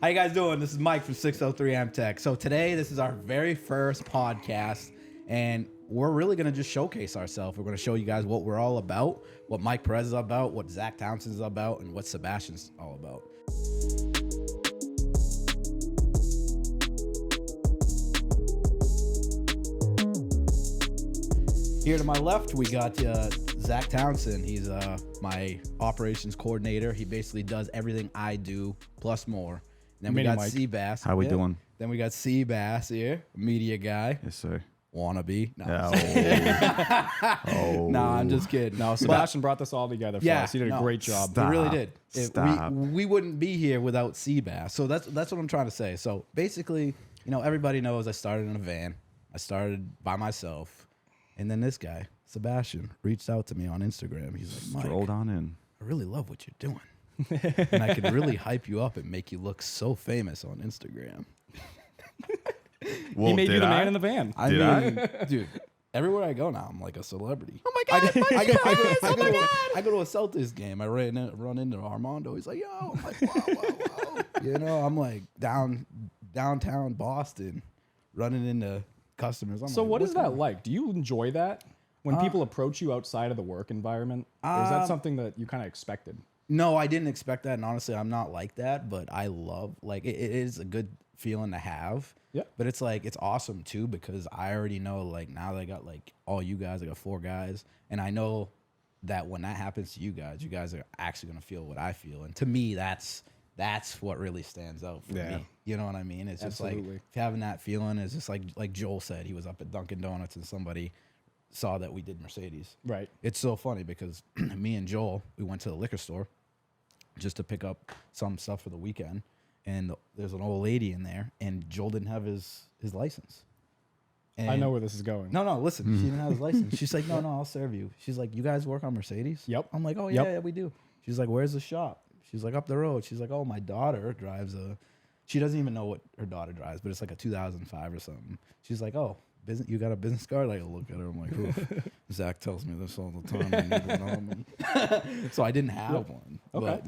How you guys doing? This is Mike from 603 M Tech. So today, this is our very first podcast, and we're really going to just showcase ourselves. We're going to show you guys what we're all about, what Mike Perez is about, what Zach Townsend is about, and what Sebastian's all about. Here to my left, we got Zach Townsend. He's my operations coordinator. He basically does everything I do, plus more. And then we got Seabass. How we doing? Then we got Seabass here, media guy. Yes, sir. Wannabe. No, Oh. nah, I'm just kidding. No, Sebastian brought this all together for us. He did a great job. He really did. Stop. We wouldn't be here without Seabass. So that's what I'm trying to say. So basically, everybody knows I started in a van. I started by myself. And then this guy, Sebastian, reached out to me on Instagram. He's like, Mike, Strolled on in. I really love what you're doing. And I could really hype you up and make you look so famous on Instagram. Well, He made you did the I? man in the van. Dude, everywhere I go now, I'm like a celebrity. Oh my God, I go to a Celtics game. I run into Armando. He's like, yo. I'm like, whoa. I'm like downtown Boston, running into customers. I'm So like, what is what's that going on? like? Do you enjoy that? When people approach you outside of the work environment? Or is that something that you kind of expected? No, I didn't expect that, and honestly, I'm not like that. But I love it is a good feeling to have. Yeah. But it's like it's awesome too because I already know like now that I got like all you guys, I got 4 guys, and I know that when that happens to you guys are actually gonna feel what I feel, and to me, that's what really stands out for me. You know what I mean? It's just like if having that feeling is just like Joel said, he was up at Dunkin' Donuts and somebody saw that we did Mercedes. Right. It's so funny because me and Joel, we went to the liquor store just to pick up some stuff for the weekend, and there's an old lady in there, and Joel didn't have his license. And I know where this is going. No, listen, she didn't have his license. She's like, no, I'll serve you. She's like, you guys work on Mercedes? Yep. I'm like, oh, Yep. yeah, we do. She's like, where's the shop? She's like, up the road. She's like, oh, my daughter drives she doesn't even know what her daughter drives, but it's like a 2005 or something. She's like, oh, you got a business card? Like, I look at her, I'm like, oof. Zach tells me this all the time. I need one on me. So I didn't have one. Okay.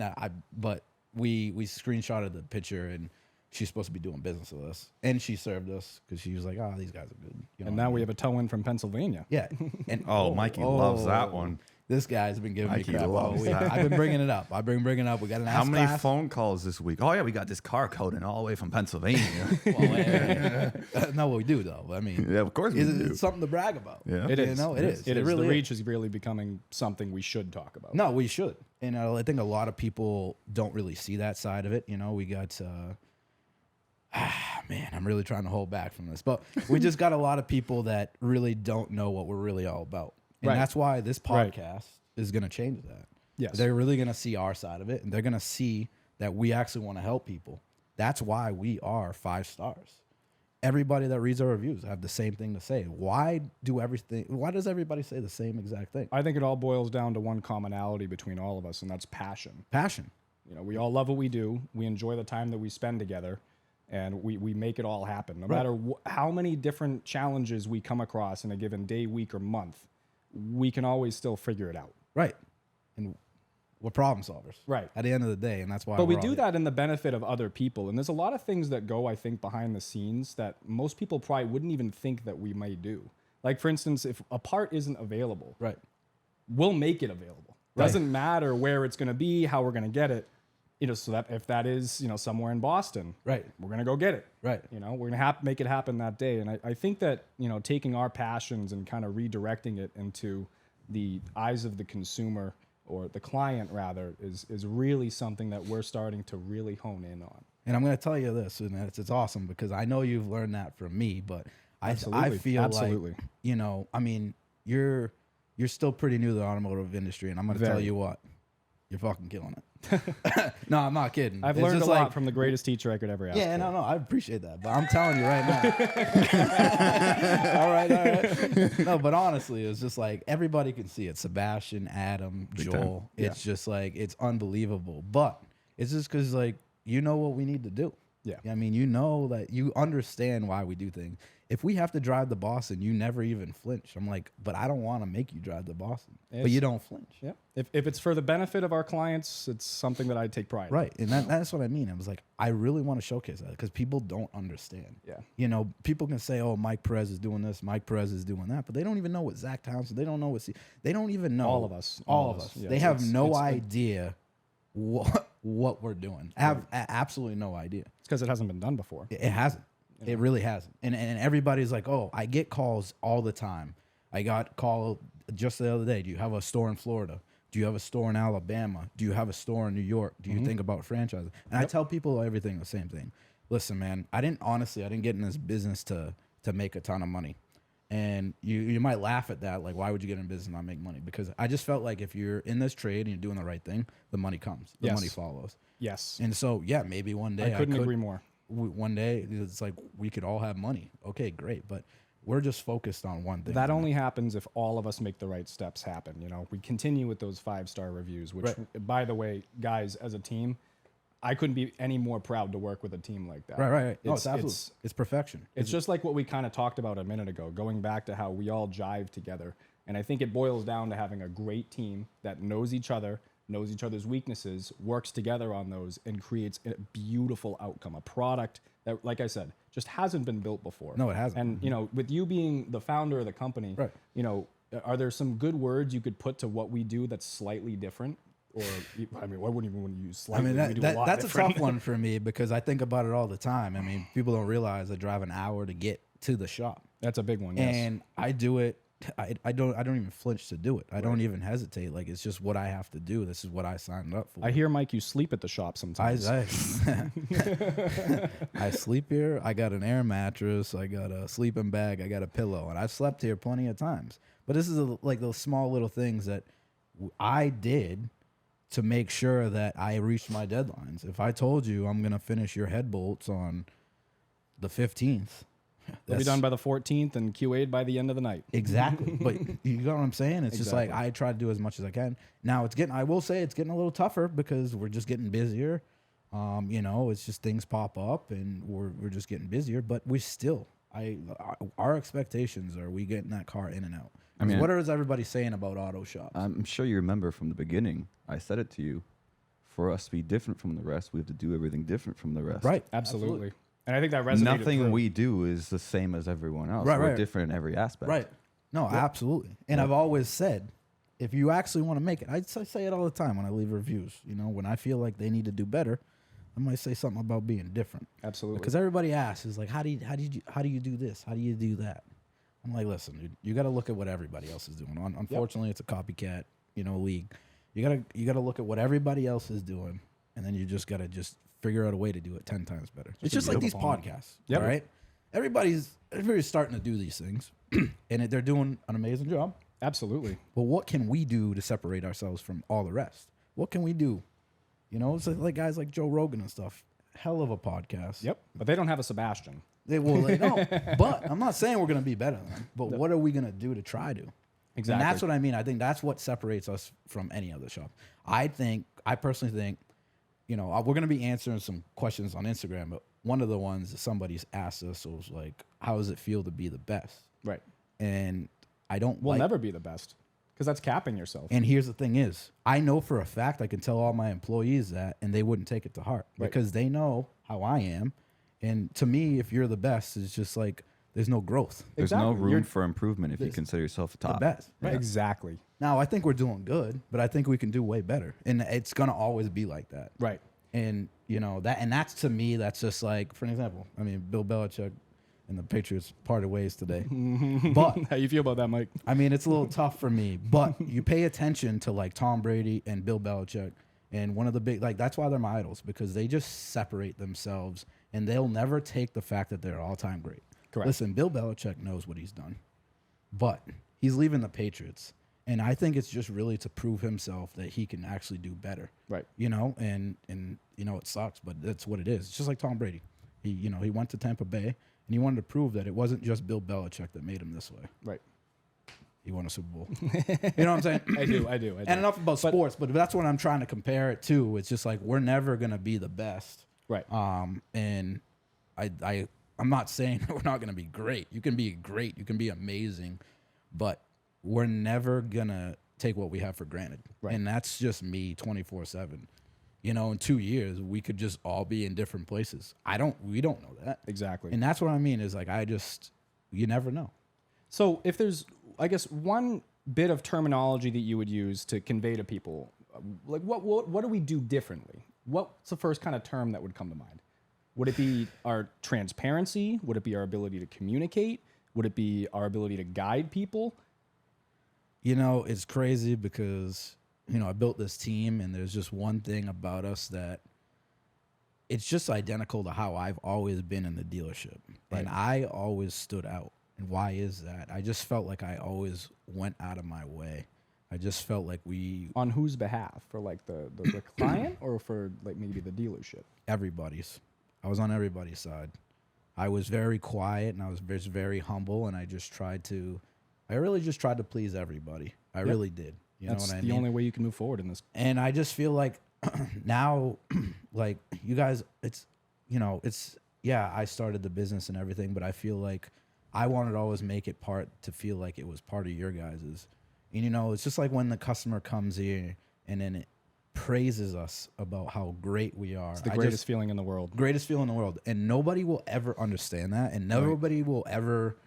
But we screenshotted the picture, and she's supposed to be doing business with us. And she served us because she was like, these guys are good. And now we have a tow-in from Pennsylvania. Yeah. And Mikey loves that one. This guy's been giving Mikey me crap all loves week. that. I've been bringing it up. We got an How many S-Class. phone calls this week? Oh, yeah, we got this car coding all the way from Pennsylvania. No, we do, though. I mean, Yeah, of course we do. it's something to brag about. Yeah. It is. It is. It is. really The reach is really becoming something we should talk about. No, we should. And I think a lot of people don't really see that side of it. We got, man, I'm really trying to hold back from this. But we just got a lot of people that really don't know what we're really all about. And that's why this podcast is going to change that. Yes. They're really going to see our side of it, and they're going to see that we actually want to help people. That's why we are 5 stars. Everybody that reads our reviews have the same thing to say. Why does everybody say the same exact thing? I think it all boils down to one commonality between all of us, and that's passion. Passion. We all love what we do. We enjoy the time that we spend together, and we make it all happen. No matter how many different challenges we come across in a given day, week, or month, we can always still figure it out. Right. And we're problem solvers. Right. At the end of the day, and that's why But we we're do all that in the benefit of other people. And there's a lot of things that go, I think, behind the scenes that most people probably wouldn't even think that we may do. Like, for instance, if a part isn't available, Right. we'll make it available. Right. Doesn't matter where it's going to be, how we're going to get it. So that if that is, somewhere in Boston, Right. we're going to go get it. Right. We're going to make it happen that day. And I think that, taking our passions and kind of redirecting it into the eyes of the consumer, or the client rather, is really something that we're starting to really hone in on. And I'm going to tell you this, and it's awesome because I know you've learned that from me, but I feel like, I mean, you're still pretty new to the automotive industry, and I'm going to tell you what, you're fucking killing it. No, I'm not kidding. I've learned a lot from the greatest teacher I could ever ask. Yeah, no, I appreciate that, but I'm telling you right now. All right. No, but honestly, it's just like everybody can see it. Sebastian, Adam, Joel. It's just like it's unbelievable. But it's just because like what we need to do. Yeah. I mean, you know that you understand why we do things. If we have to drive to Boston, you never even flinch. I'm like, but I don't want to make you drive to Boston. But you don't flinch. Yeah. If it's for the benefit of our clients, it's something that I take pride in. Right. And that's what I mean. I was like, I really want to showcase that because people don't understand. Yeah. You know, people can say, oh, Mike Perez is doing this, Mike Perez is doing that, but they don't even know what Zach Townsend, they don't know they don't even know. All of us. Yeah, they have no it's idea what we're doing. I have absolutely no idea. It's because it hasn't been done before. It hasn't. It really hasn't. And everybody's like, oh, I get calls all the time. I got called just the other day. Do you have a store in Florida? Do you have a store in Alabama? Do you have a store in New York? Do you think about franchising? And I tell people everything the same thing. Listen, man, I didn't get in this business to make a ton of money. And you might laugh at that, like, why would you get in business and not make money? Because I just felt like if you're in this trade and you're doing the right thing, the money comes. The money follows. Yes. And so, yeah, maybe one day I couldn't agree more. One day it's like we could all have money. Okay, great. But we're just focused on one thing. That only happens if all of us make the right steps happen. You know, we continue with those 5-star reviews, which, by the way, guys, as a team, I couldn't be any more proud to work with a team like that. Right. It's perfection. It's just like what we kind of talked about a minute ago, going back to how we all jive together. And I think it boils down to having a great team that knows each other, knows each other's weaknesses, works together on those, and creates a beautiful outcome, a product that, like I said, just hasn't been built before. No, it hasn't. And, you know, with you being the founder of the company, you know, are there some good words you could put to what we do that's slightly different? Or, I mean, I wouldn't even want to use slightly. I mean, that's different. A tough one for me because I think about it all the time. I mean, people don't realize I drive an hour to get to the shop. That's a big one, yes. And I do it. I don't even flinch to do it. I don't even hesitate. Like, it's just what I have to do. This is what I signed up for. I hear, Mike, you sleep at the shop sometimes. I sleep here. I got an air mattress. I got a sleeping bag. I got a pillow. And I've slept here plenty of times. But this is like those small little things that I did to make sure that I reached my deadlines. If I told you I'm going to finish your head bolts on the 15th, they'll be done by the 14th and QA'd by the end of the night. Exactly. But you know what I'm saying? It's just like I try to do as much as I can. Now I will say it's getting a little tougher because we're just getting busier. You know, it's just things pop up and we're just getting busier, but we still, our expectations are we getting that car in and out. I mean, what is everybody saying about auto shops? I'm sure you remember from the beginning, I said it to you. For us to be different from the rest, we have to do everything different from the rest. Right. Absolutely. And I think that resonated. Nothing we do is the same as everyone else. We're different in every aspect. Right. No, absolutely. And I've always said, if you actually want to make it, I say it all the time when I leave reviews. You know, when I feel like they need to do better, I might say something about being different. Absolutely. Because everybody asks, is like, how do you do this? How do you do that? I'm like, listen, dude, you got to look at what everybody else is doing. Unfortunately, it's a copycat, league. You gotta look at what everybody else is doing, and then you just gotta figure out a way to do it 10 times better. It's just like these podcasts, all right? Everybody's starting to do these things, and they're doing an amazing job. Absolutely. But what can we do to separate ourselves from all the rest? What can we do? It's like guys like Joe Rogan and stuff. Hell of a podcast. Yep. But they don't have a Sebastian. They don't. But I'm not saying we're going to be better than them. But what are we going to do to try to? Exactly. And that's what I mean. I think that's what separates us from any other shop. I personally think, we're going to be answering some questions on Instagram, but one of the ones that somebody's asked us was like, how does it feel to be the best? Right. And I don't We'll never be the best because that's capping yourself. And here's the thing is, I know for a fact I can tell all my employees that, and they wouldn't take it to heart because they know how I am. And to me, if you're the best, it's just like there's no growth. There's no room for improvement if you consider yourself a top. The best. Right. Exactly. Now, I think we're doing good, but I think we can do way better. And it's going to always be like that. Right. And, that's to me, that's just like, for an example, I mean, Bill Belichick and the Patriots parted ways today. But how you feel about that, Mike? I mean, it's a little tough for me, but you pay attention to like Tom Brady and Bill Belichick. And one of the big, that's why they're my idols, because they just separate themselves and they'll never take the fact that they're all-time great. Correct. Listen, Bill Belichick knows what he's done, but he's leaving the Patriots. And I think it's just really to prove himself that he can actually do better. Right. And it sucks, but that's what it is. It's just like Tom Brady. He went to Tampa Bay and he wanted to prove that it wasn't just Bill Belichick that made him this way. Right. He won a Super Bowl. You know what I'm saying? I do. And enough about sports, but that's what I'm trying to compare it to. It's just like we're never going to be the best Right. And I'm not saying we're not going to be great. You can be great. You can be amazing, but we're never going to take what we have for granted. Right. And that's just me 24/7. You know, in 2 years, we could just all be in different places. We don't know that. Exactly. And that's what I mean is like, you never know. So if there's, I guess, one bit of terminology that you would use to convey to people, like what do we do differently? What's the first kind of term that would come to mind? Would it be our transparency? Would it be our ability to communicate? Would it be our ability to guide people? You know, it's crazy because, you know, I built this team and there's just one thing about us that it's just identical to how I've always been in the dealership. Right. And I always stood out. And why is that? I just felt like I always went out of my way. I just felt like On whose behalf? For like the client or for like maybe the dealership? everybody's. I was on everybody's side. I was very quiet and I was just very humble, and I really just tried to please everybody. I really did. You That's know what I the mean? only way you can move forward in this. And I just feel like now, like you guys, I started the business and everything, but I feel like I wanted to always make it to feel like it was part of your guys's. And you know, it's just like when the customer comes here and then it praises us about how great we are. It's the greatest feeling in the world. Greatest feeling in the world. And nobody will ever understand that, and nobody will ever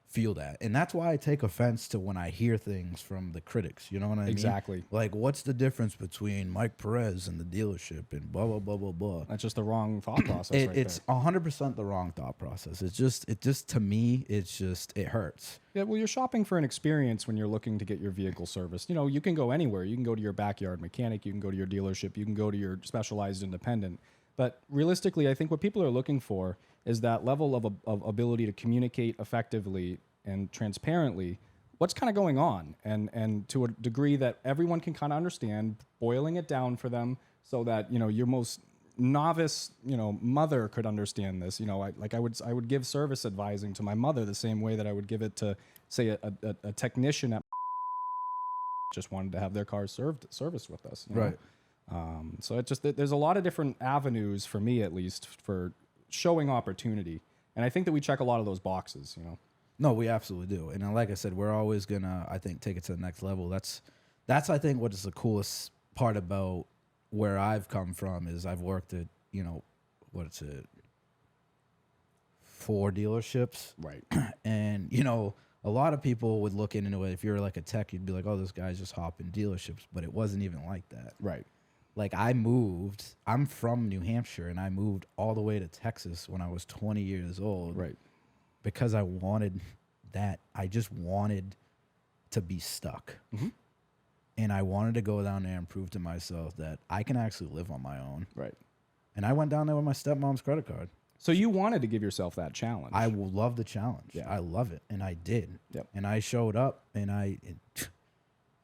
feel that. And that's why I take offense to when I hear things from the critics. You know what I mean? Exactly. Like, what's the difference between Mike Perez and the dealership and blah, blah, blah, blah, blah. That's just the wrong thought process. It's 100% the wrong thought process. It just, to me, it hurts. Yeah, well, you're shopping for an experience when you're looking to get your vehicle serviced. You know, you can go anywhere. You can go to your backyard mechanic. You can go to your dealership. You can go to your specialized independent. But realistically, I think what people are looking for is that level of ability to communicate effectively and transparently what's kind of going on, and to a degree that everyone can kind of understand, boiling it down for them so that, you know, your most novice, you know, mother could understand this. You know, I would give service advising to my mother the same way that I would give it to, say, a technician at just wanted to have their car serviced with us. You know? Right. So there's a lot of different avenues for me, at least, for showing opportunity, and I think that we check a lot of those boxes. You know. No, we absolutely do. And like I said, we're always gonna, I think, take it to the next level. That's I think what is the coolest part about where I've come from is I've worked at, you know, 4 dealerships. Right. And, you know, a lot of people would look into it. If you're like a tech, you'd be like, oh, this guy's just hopping dealerships. But it wasn't even like that. Right. Like I'm from New Hampshire, and I moved all the way to Texas when I was 20 years old. Right. Because I wanted that. I just wanted to be stuck. Mm-hmm. And I wanted to go down there and prove to myself that I can actually live on my own. Right. And I went down there with my stepmom's credit card. So you wanted to give yourself that challenge. I will love the challenge. Yeah. I love it. And I did. Yep. And I showed up, and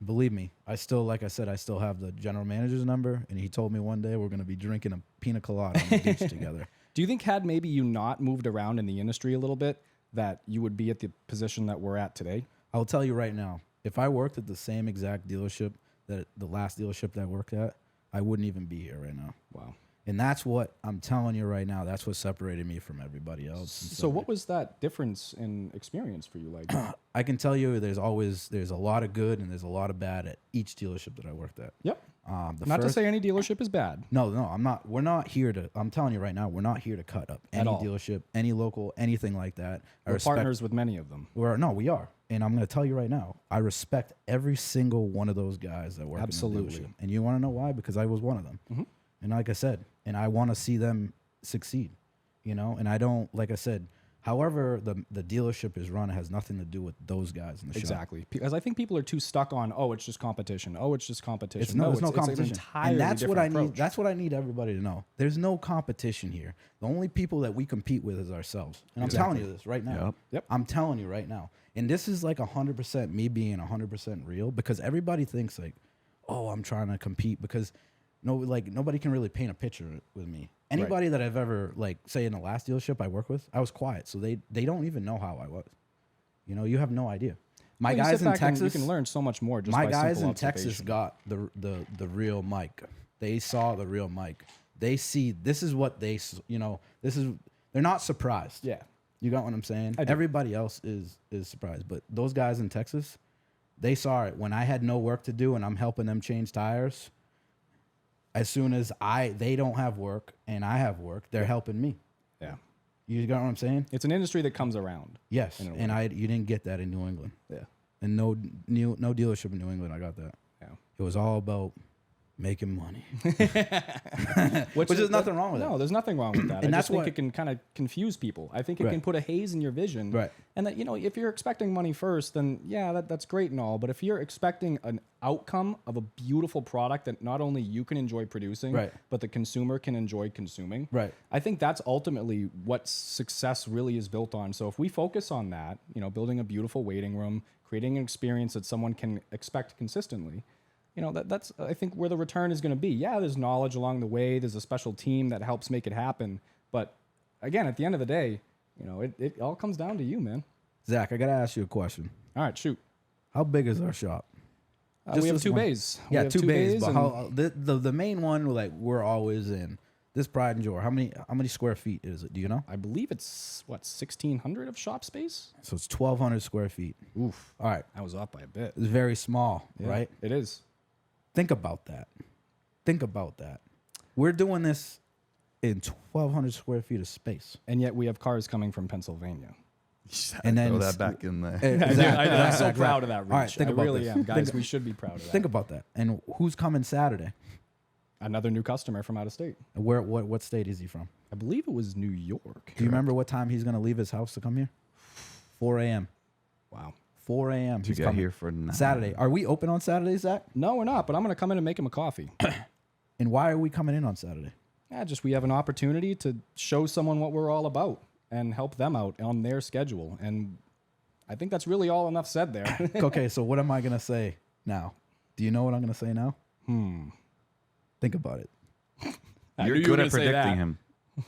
believe me, I still, like I said, I still have the general manager's number. And he told me one day we're going to be drinking a pina colada on the beach together. Do you think had maybe you not moved around in the industry a little bit, that you would be at the position that we're at today? I'll tell you right now, if I worked at the same exact dealership that the last dealership that I worked at, I wouldn't even be here right now. Wow. And that's what I'm telling you right now. That's what separated me from everybody else. So what was that difference in experience for you like? I can tell you there's a lot of good and there's a lot of bad at each dealership that I worked at. Yep. Not to say any dealership is bad. No, I'm not. We're not here to, I'm telling you right now, we're not here to cut up any all. dealership, any local, anything like that. We're partners with many of them. We are. And I'm going to tell you right now, I respect every single one of those guys that work Absolutely. in the dealership. And you want to know why? Because I was one of them. Mm-hmm. And like I said, and I want to see them succeed, you know? And I don't, like I said, however the dealership is run, it has nothing to do with those guys in the shop. Exactly. Because I think people are too stuck on, oh, it's just competition. Oh, it's just competition. It's no competition. It's an entirely and that's what I different need. approach. That's what I need everybody to know. There's no competition here. The only people that we compete with is ourselves. And I'm telling you this right now. Yep. I'm telling you right now. And this is like 100% me being 100% real, because everybody thinks like, oh, I'm trying to compete, because nobody can really paint a picture with me. Anybody that I've ever, like, say in the last dealership I worked with, I was quiet, so they don't even know how I was. You know, you have no idea. My Well, you guys sit in back and Texas, you can learn so much more just my by guys simple in Texas observation. got the real Mike. They saw the real Mike. they see this is what they're not surprised. Yeah. You got what I'm saying? I do. Everybody else is surprised, but those guys in Texas, they saw it when I had no work to do and I'm helping them change tires. As soon as they don't have work and I have work, they're helping me. Yeah. You got what I'm saying? It's an industry that comes around. Yes, In a and you didn't get that in New England, Yeah. and no dealership in New England. I got that. Yeah. It was all about making money, Which there's nothing wrong with no, that. there's nothing wrong with that. And I that's just think what- it can kind of confuse people. I think it Right. can put a haze in your vision. Right. And that, if you're expecting money first, then yeah, that's great and all. But if you're expecting an outcome of a beautiful product that not only you can enjoy producing, Right. but the consumer can enjoy consuming, Right. I think that's ultimately what success really is built on. So if we focus on that, building a beautiful waiting room, creating an experience that someone can expect consistently, that's I think where the return is going to be. Yeah, there's knowledge along the way. There's a special team that helps make it happen. But again, at the end of the day, it all comes down to you, man. Zach, I gotta ask you a question. All right, shoot. How big is our shop? Just We have this 2 one. bays. We Yeah, have 2 bays. But and how the main one like we're always in this Pride and Joy. How many square feet is it? Do you know? I believe it's 1,600 of shop space. So it's 1,200 square feet. Oof, All right, that was up by a bit. it's very small, Yeah, right? It is. Think about that. Think about that. We're doing this in 1,200 square feet of space, And yet we have cars coming from Pennsylvania. and then throw it's- that back in there. I'm so proud of that reach. All right, think I about really this. am. Guys, Think- we should be proud of that. Think about that. And who's coming Saturday? Another new customer from out of state. And what state is he from? I believe it was New York. Do you remember what time he's gonna leave his house to come here? 4 a.m. Wow. 4 a.m. To He's get coming. here for 9. Saturday. Are we open on Saturday, Zach? No, we're not, but I'm going to come in and make him a coffee. And why are we coming in on Saturday? Yeah, just we have an opportunity to show someone what we're all about and help them out on their schedule. And I think that's really all enough said there. Okay, so what am I gonna say now? Do you know what I'm gonna say now? Think about it. I knew You're you were good gonna at say predicting that. him.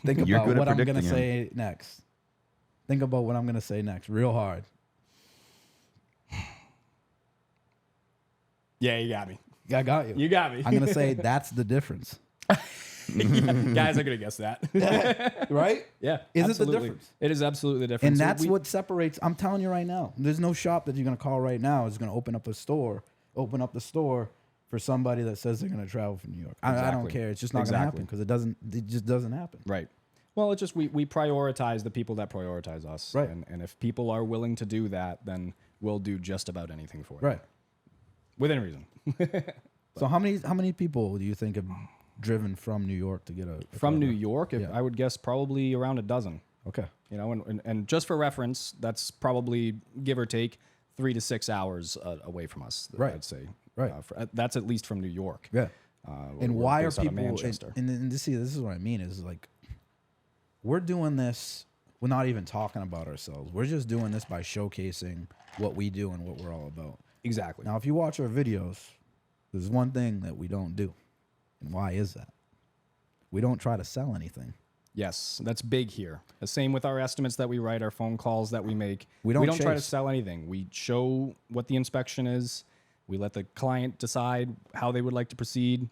Think You're about good at what I'm gonna predicting say next. Think about what I'm gonna say next, real hard. Yeah, you got me. I got you. You got me. I'm gonna say that's the difference, Guys are going to guess that. right? Yeah. Is it the absolutely. difference? It is absolutely the difference. And So that's we- what separates. I'm telling you right now. There's no shop that you're gonna call right now is gonna open up the store for somebody that says they're gonna travel from New York. I don't Exactly. care. It's just not gonna happen Exactly. because it just doesn't happen. Right. Well, it's just we prioritize the people that prioritize us. Right. And if people are willing to do that, then we'll do just about anything for them. Right. Within reason. So how many people do you think have driven from New York to get a From car? New York, Yeah. I would guess probably around a dozen. Okay. And just for reference, that's probably give or take 3 to 6 hours away from us. Right. I'd say. Right. That's at least from New York. Yeah. And we're why are based out of people? Manchester. And this is what I mean is like, we're doing this. We're not even talking about ourselves. We're just doing this by showcasing what we do and what we're all about. Exactly. Now, if you watch our videos, there's one thing that we don't do, and why is that? We don't try to sell anything. Yes, that's big here. The same with our estimates that we write, our phone calls that we make. We don't try to chase. sell anything. We show what the inspection is. We let the client decide how they would like to proceed,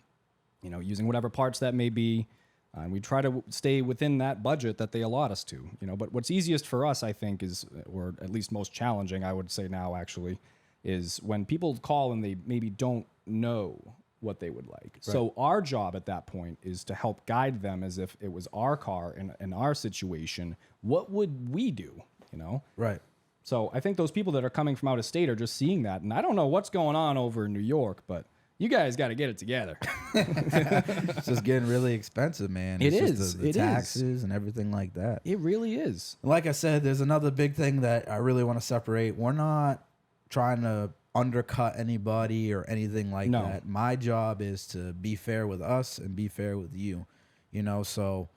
using whatever parts that may be. And we try to stay within that budget that they allot us to. But what's easiest for us, I think, is, or at least most challenging, I would say now actually, is when people call and they maybe don't know what they would like. So our job at that point is to help guide them as if it was our car in our situation. What would we do? Right. So I think those people that are coming from out of state are just seeing that. And I don't know what's going on over in New York, but you guys got to get it together. It's just getting really expensive, man. It It's just is. the It is. taxes and everything like that. It really is. Like I said, there's another big thing that I really want to separate. We're not trying to undercut anybody or anything like No. that. My job is to be fair with us and be fair with you. So,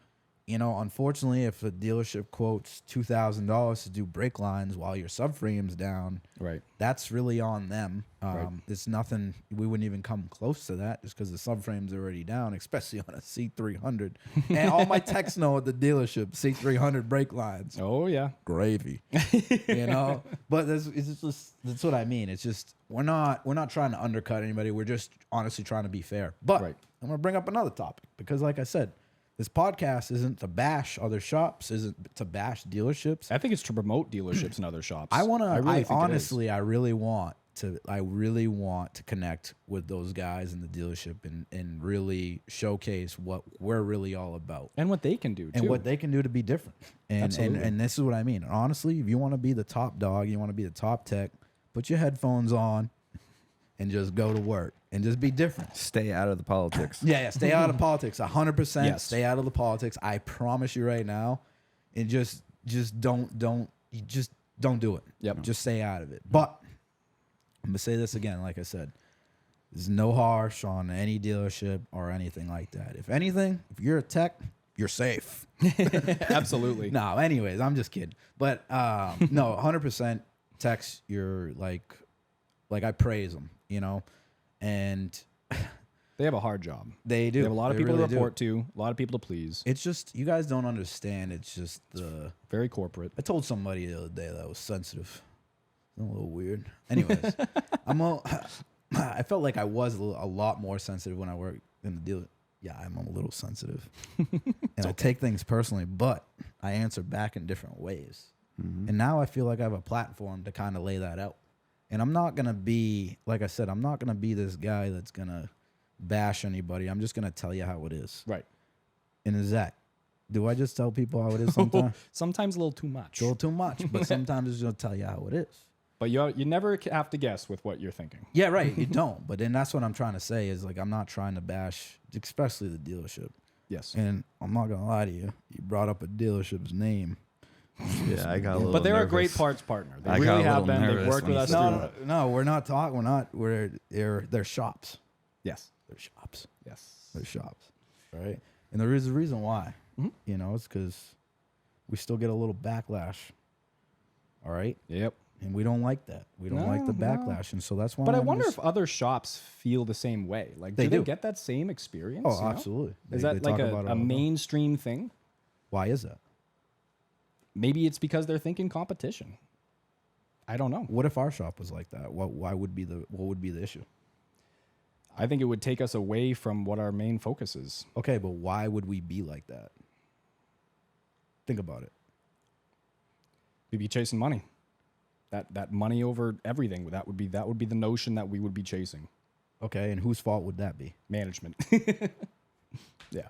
unfortunately, if a dealership quotes $2,000 to do brake lines while your subframe's down, Right. that's really on them. Right. It's nothing. We wouldn't even come close to that just because the subframe's already down, especially on a C300. And all my techs know at the dealership, C300 brake lines, Oh, yeah. gravy. But that's what I mean. It's just we're not trying to undercut anybody. We're just honestly trying to be fair. But Right. I'm gonna bring up another topic because, like I said, This podcast isn't to bash other shops, isn't to bash dealerships. I think it's to promote dealerships and other shops. I want to. really think it is. Honestly, I really want to connect with those guys in the dealership and really showcase what we're really all about And what they can do, too. and what they can do to be different. And Absolutely. and this is what I mean. Honestly, if you want to be the top dog, you want to be the top tech, put your headphones on and just go to work and just be different. Stay out of the politics. Yeah, stay out of politics. 100%. Yes. Stay out of the politics. I promise you right now. And just don't do it. Yep. Just stay out of it. But I'm gonna say this again, like I said. There's no harsh on any dealership or anything like that. If anything, if you're a tech, you're safe. Absolutely. No, anyways, I'm just kidding. But no, 100% techs, you're like I praise them, you know, and They have a hard job. they do. They have a lot of They people really to do. report to, a lot of people to please. It's just you guys don't understand. It's just Very corporate. I told somebody the other day that I was sensitive. A little weird. Anyways, I felt like I was a lot more sensitive when I worked in the deal. Yeah, I'm a little sensitive, and I take things personally, but I answer back in different ways. And now I feel like I have a platform to kind of lay that out. And I'm not gonna be, like I said, I'm not gonna be this guy that's gonna bash anybody. I'm just gonna tell you how it is. Right. And is that? Do I just tell people how it is sometimes? Sometimes a little too much. It's a little too much, but sometimes it's gonna tell you how it is. But you never have to guess with what you're thinking. Yeah, right. You don't. But then that's what I'm trying to say is like I'm not trying to bash, especially the dealership. Yes. And I'm not gonna lie to you. You brought up a dealership's name. Yeah, I got a little But they're a nervous. great parts partner. They I got really a have little been. They've nervous worked when with you us said through. No, we're not talking. We're not. They're shops. Yes. They're shops. Yes. They're shops. Right. And there is a reason why. Mhm. You know, it's because we still get a little backlash. All right. Yep. And we don't like that. We don't like the No, no. backlash, and so that's why. But I I'm wonder just- if other shops feel the same way. Like, They do they do. get that same experience? Oh, you know? absolutely. Is They that like talk about it a all the time. mainstream thing? Why is that? Maybe it's because they're thinking competition. I don't know. What if our shop was like that? What would be the issue? I think it would take us away from what our main focus is. Okay, but why would we be like that? Think about it. We'd be chasing money. That money over everything. That would be the notion that we would be chasing. Okay, and whose fault would that be? Management. Yeah,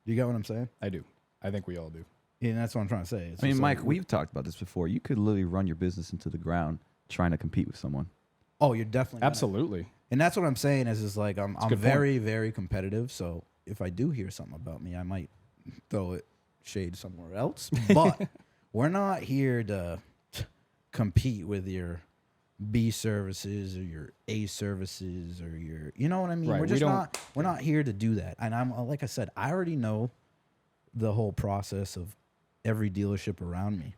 You get what I'm saying? I do. I think we all do. Yeah, and that's what I'm trying to say. It's I mean, just Mike, like, we've talked about this before. You could literally run your business into the ground trying to compete with someone. oh, you're definitely gonna- Absolutely. And that's what I'm saying is like I'm good point. very very competitive. So if I do hear something about me, I might throw it shade somewhere else. But we're not here to compete with your B services or your A services or your, you know what I mean? Right, We're we just don't- we're not here to do that. And I'm like I said, I already know the whole process of every dealership around me.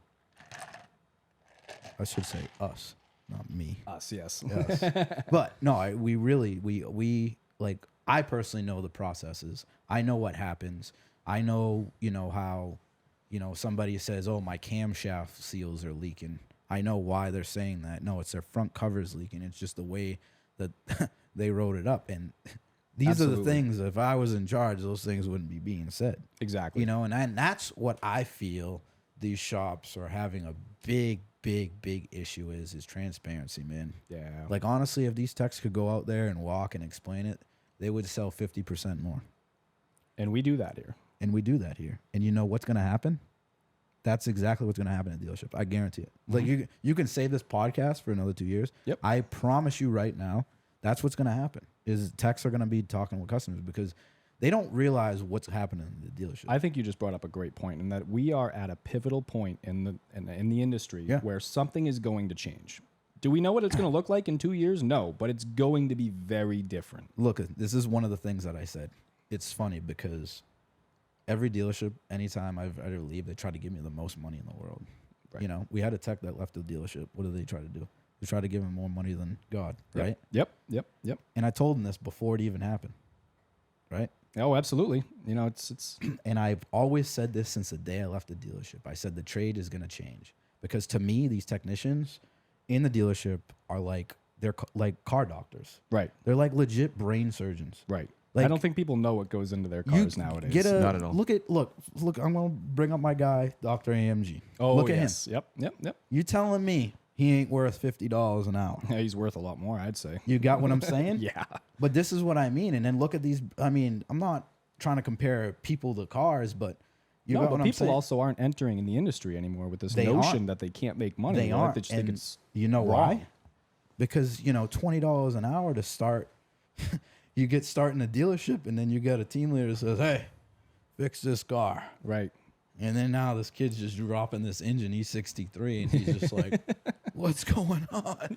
I should say us, not me. Us, yes. But no, we like I personally know the processes. I know what happens. I know, how, somebody says, "Oh, my camshaft seals are leaking." I know why they're saying that. No, it's their front covers leaking. It's just the way that they wrote it up. And these are the Absolutely. things, if I was in charge, those things wouldn't be being said. Exactly. And that's what I feel these shops are having a big issue is transparency, man. Yeah. Like, honestly, if these techs could go out there and walk and explain it, they would sell 50% more. And we do that here. And we do that here. And you know what's going to happen? That's exactly what's going to happen at dealership. I guarantee it. Like, you can save this podcast for another 2 years. Yep. I promise you right now, that's what's going to happen, is techs are going to be talking with customers because they don't realize what's happening in the dealership. I think you just brought up a great point in that we are at a pivotal point in the industry Yeah. where something is going to change. Do we know what it's going to look like in 2 years? No, but it's going to be very different. Look, this is one of the things that I said. It's funny because every dealership, anytime I've ever leave, they try to give me the most money in the world. Right. We had a tech that left the dealership. What did they try to do? They tried to give him more money than God, right? Yep. And I told him this before it even happened, right? Oh, absolutely. It's And I've always said this since the day I left the dealership. I said the trade is going to change because to me, these technicians in the dealership are like, they're like car doctors. right. They're like legit brain surgeons. Right. I don't think people know what goes into their You cars nowadays. get a Not at all. look. I'm gonna bring up my guy, Dr. AMG. oh, look at yes. him. Yep. You telling me he ain't worth $50 an hour? Yeah, he's worth a lot more, I'd say. You got what I'm saying? Yeah. But this is what I mean. And then look at these. I mean, I'm not trying to compare people to cars, but you No, got but what I'm people saying? also aren't entering in the industry anymore with this They notion aren't. that they can't make money. They right? aren't. They just think And it's you know wrong. why? Because $20 an hour to start. You get starting a dealership, and then you got a team leader that says, "Hey, fix this car." right. And then now this kid's just dropping this engine E63, and he's just like, "What's going on?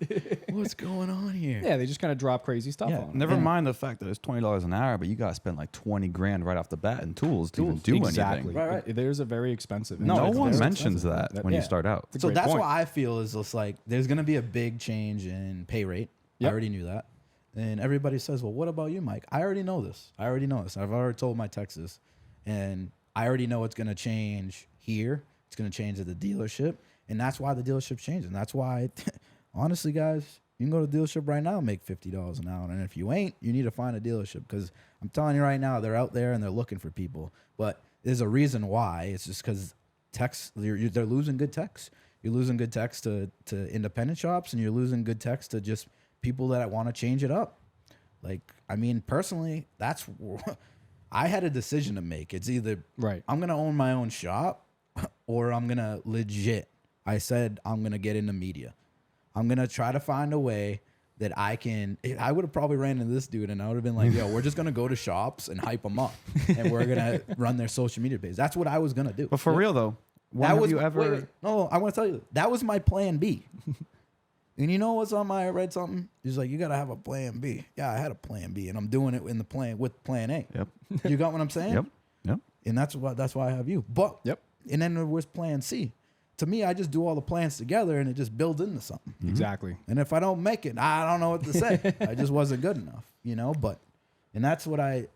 What's going on here?" Yeah, they just kind of drop crazy stuff Yeah, on. it. Never Yeah. mind the fact that it's $20 an hour, but you got to spend like 20 grand right off the bat in tools to even do exactly. anything. Right. There's a very expensive. No, No it's one very mentions expensive. that when you Yeah. start out. a So great that's point. what I feel is just like there's going to be a big change in pay rate. Yep. I already knew that. And everybody says, "Well, what about you, Mike?" I already know this. I've already told my Texas, and I already know it's going to change here. It's going to change at the dealership, and that's why the dealership's changing. That's why, honestly, guys, you can go to the dealership right now and make $50 an hour, and if you ain't, you need to find a dealership because I'm telling you right now, they're out there and they're looking for people. But there's a reason why. It's just because techs, they're losing good techs. You're losing good techs to independent shops, and you're losing good techs to just people that want to change it up. Like, I mean, personally, I had a decision to make. It's either Right. I'm gonna own my own shop, or I'm gonna legit. I said I'm gonna get into media. I'm gonna try to find a way that I can. I would have probably ran into this dude, and I would have been like, "Yo, we're just gonna go to shops and hype them up, and we're gonna run their social media page." That's what I was gonna do. But for real though, when That have was you ever? wait. No, I want to tell you that was my plan B. And you know what's on my? I read something. He's like, "You gotta have a plan B." Yeah, I had a plan B, and I'm doing it in the plan with plan A. Yep. You got what I'm saying? Yep. Yep. And that's why I have you. But Yep. And then there was plan C. To me, I just do all the plans together, and it just builds into something. Exactly. And if I don't make it, I don't know what to say. I just wasn't good enough, you know. But and that's why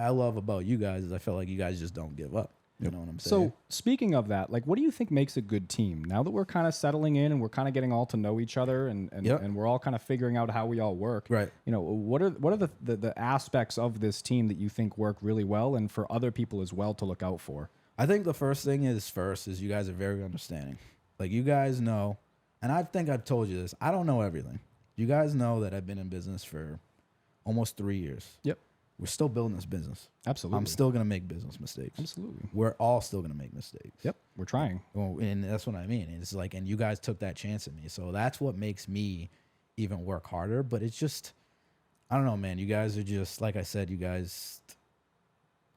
I love about you guys is I feel like you guys just don't give up. You know what I'm saying? So speaking of that, like, what do you think makes a good team? Now that we're kind of settling in and we're kind of getting all to know each other, and Yep. and we're all kind of figuring out how we all work. Right. You know, what are the aspects of this team that you think work really well, and for other people as well to look out for? I think the first thing is you guys are very understanding. Like you guys know, and I think I've told you this. I don't know everything. You guys know that I've been in business for almost 3 years. Yep. We're still building this business. Absolutely. I'm still gonna make business mistakes. Absolutely. We're all still gonna make mistakes. Yep. We're trying. Well, and that's what I mean. It's like, and you guys took that chance at me, so that's what makes me even work harder. But it's just, I don't know, man. You guys are just like I said. You guys,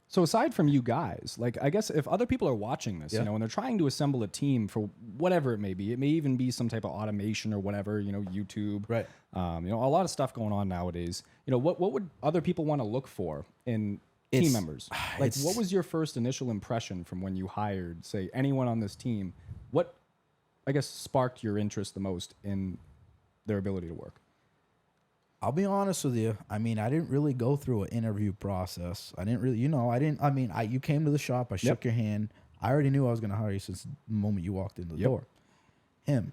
So aside from you guys, like, I guess if other people are watching this, Yeah. you know, and they're trying to assemble a team for whatever it may be, it may even be some type of automation or whatever, you know, YouTube, right? you know, a lot of stuff going on nowadays. You know, what would other people want to look for in team It's- members? Like, it's- what was your first initial impression from when you hired, say, anyone on this team? What, I guess, sparked your interest the most in their ability to work? I'll be honest with you. I mean, I didn't really go through an interview process. I didn't really, you know, I didn't. I mean, you came to the shop. I shook your hand. I already knew I was going to hire you since the moment you walked in the door. Him,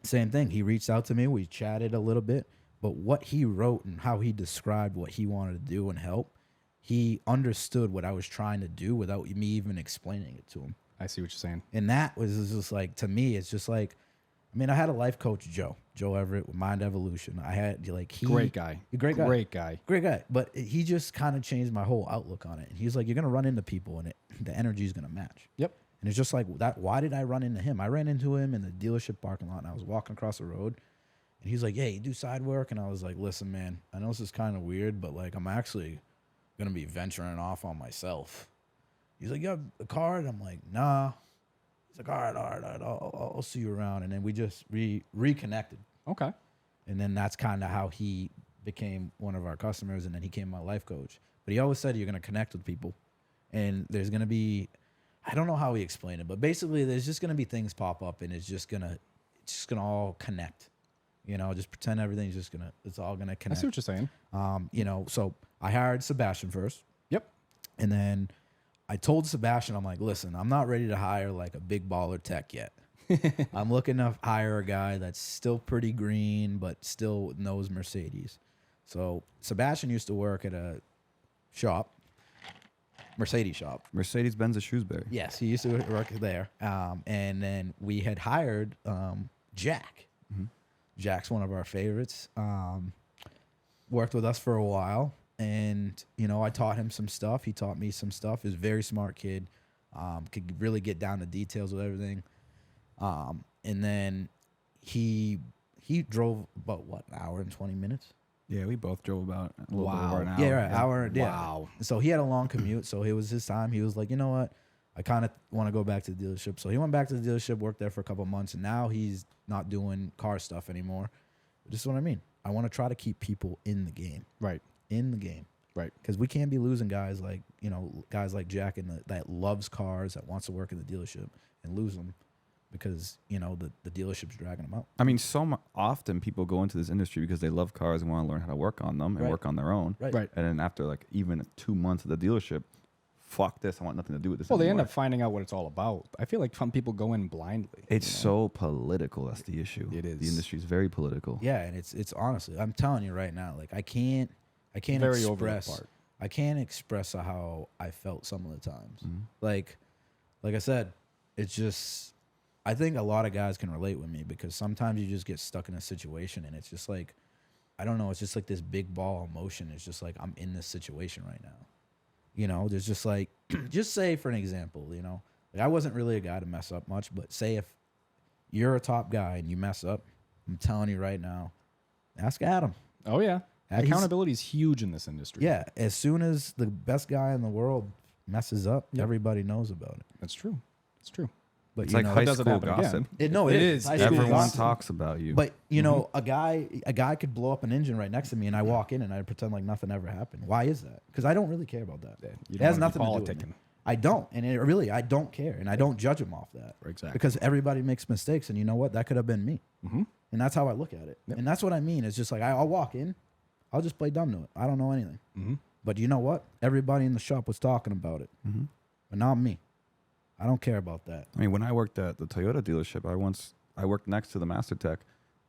same thing. He reached out to me. We chatted a little bit, but what he wrote and how he described what he wanted to do and help, he understood what I was trying to do without me even explaining it to him. I see what you're saying. And that was just like, to me, it's just like, I mean, I had a life coach, Joe Everett with Mind Evolution. I had like Great guy. Great guy. Great guy. Great guy, but he just kind of changed my whole outlook on it. And he's like, you're gonna run into people, and the energy is gonna match. Yep. And it's just like that. Why did I run into him? I ran into him in the dealership parking lot, and I was walking across the road, and he's like, "Yeah, you do side work?" And I was like, "Listen, man, I know this is kind of weird, but like, I'm actually gonna be venturing off on myself." He's like, "You have a card?" I'm like, "Nah." He's like, all right, I'll see you around." And then we just reconnected. Okay. And then that's kind of how he became one of our customers, and then he became my life coach. But he always said you're going to connect with people, and there's going to be, I don't know how he explained it, but basically there's just going to be things pop up, and it's just gonna all connect. You know, just pretend everything's it's all gonna I connect. see what you're saying. You know, so I hired Sebastian first, Yep. and then I told Sebastian, I'm like, listen, I'm not ready to hire like a big baller tech yet. I'm looking to hire a guy that's still pretty green, but still knows Mercedes. So Sebastian used to work at a shop, Mercedes shop. Mercedes-Benz of Shrewsbury. Yes, he used to work there. And then we had hired Jack. Jack's one of our favorites. Worked with us for a while. And, you know, I taught him some stuff. He taught me some stuff. He's a very smart kid. Could really get down to details with everything. And then he drove about, what, an hour and 20 minutes? Yeah, we both drove about a little bit Wow. over an hour. Yeah, right. Hour. Yeah. Wow. So he had a long commute. So it was his time. He was like, you know what? I kind of want to go back to the dealership. So he went back to the dealership, worked there for a couple of months, and now he's not doing car stuff anymore. This is what I mean. I want to try to keep people in the game. Right. In the game. Right. Because we can't be losing guys like, you know, guys like Jack that loves cars, that wants to work in the dealership, and lose them because, you know, the dealership's dragging them out. I mean, often people go into this industry because they love cars and want to learn how to work on them and Right. work on their own. Right. Right. And then after like even 2 months at the dealership, fuck this, I want nothing to do with this Well, they end anymore. up finding out what it's all about. I feel like some people go in blindly. It's so political. That's the issue. It is. The industry is very political. Yeah, and it's honestly, I'm telling you right now, like I can't Very over the express part. I can't express how I felt some of the times. Like I said, it's just I think a lot of guys can relate with me because sometimes you just get stuck in a situation and it's just like I don't know, it's just like this big ball of emotion. It's just like I'm in this situation right now. You know, there's just like just say for an example, you know, like I wasn't really a guy to mess up much, but say if you're a top guy and you mess up, I'm telling you right now, ask Adam. Oh, yeah. He's- Accountability is huge in this industry. Yeah, as soon as the best guy in the world messes up, everybody knows about it. That's true. It's true. But It's you like know, high doesn't school happen again. gossip. it is. High school Everyone gossip. talks about you. But you know, a guy could blow up an engine right next to me, and I walk in and I pretend like nothing ever happened. Why is that? Because I don't really care about that. You It don't has wanna be nothing to do with politicking. me. I don't, and I don't care, and I don't judge him off that. Exactly. Because everybody makes mistakes, and you know what? That could have been me. And that's how I look at it. And that's what I mean. It's just like I'll walk in, I'll just play dumb to it. I don't know anything. But you know what? Everybody in the shop was talking about it, but not me. I don't care about that. I mean, when I worked at the Toyota dealership, I worked next to the Master Tech.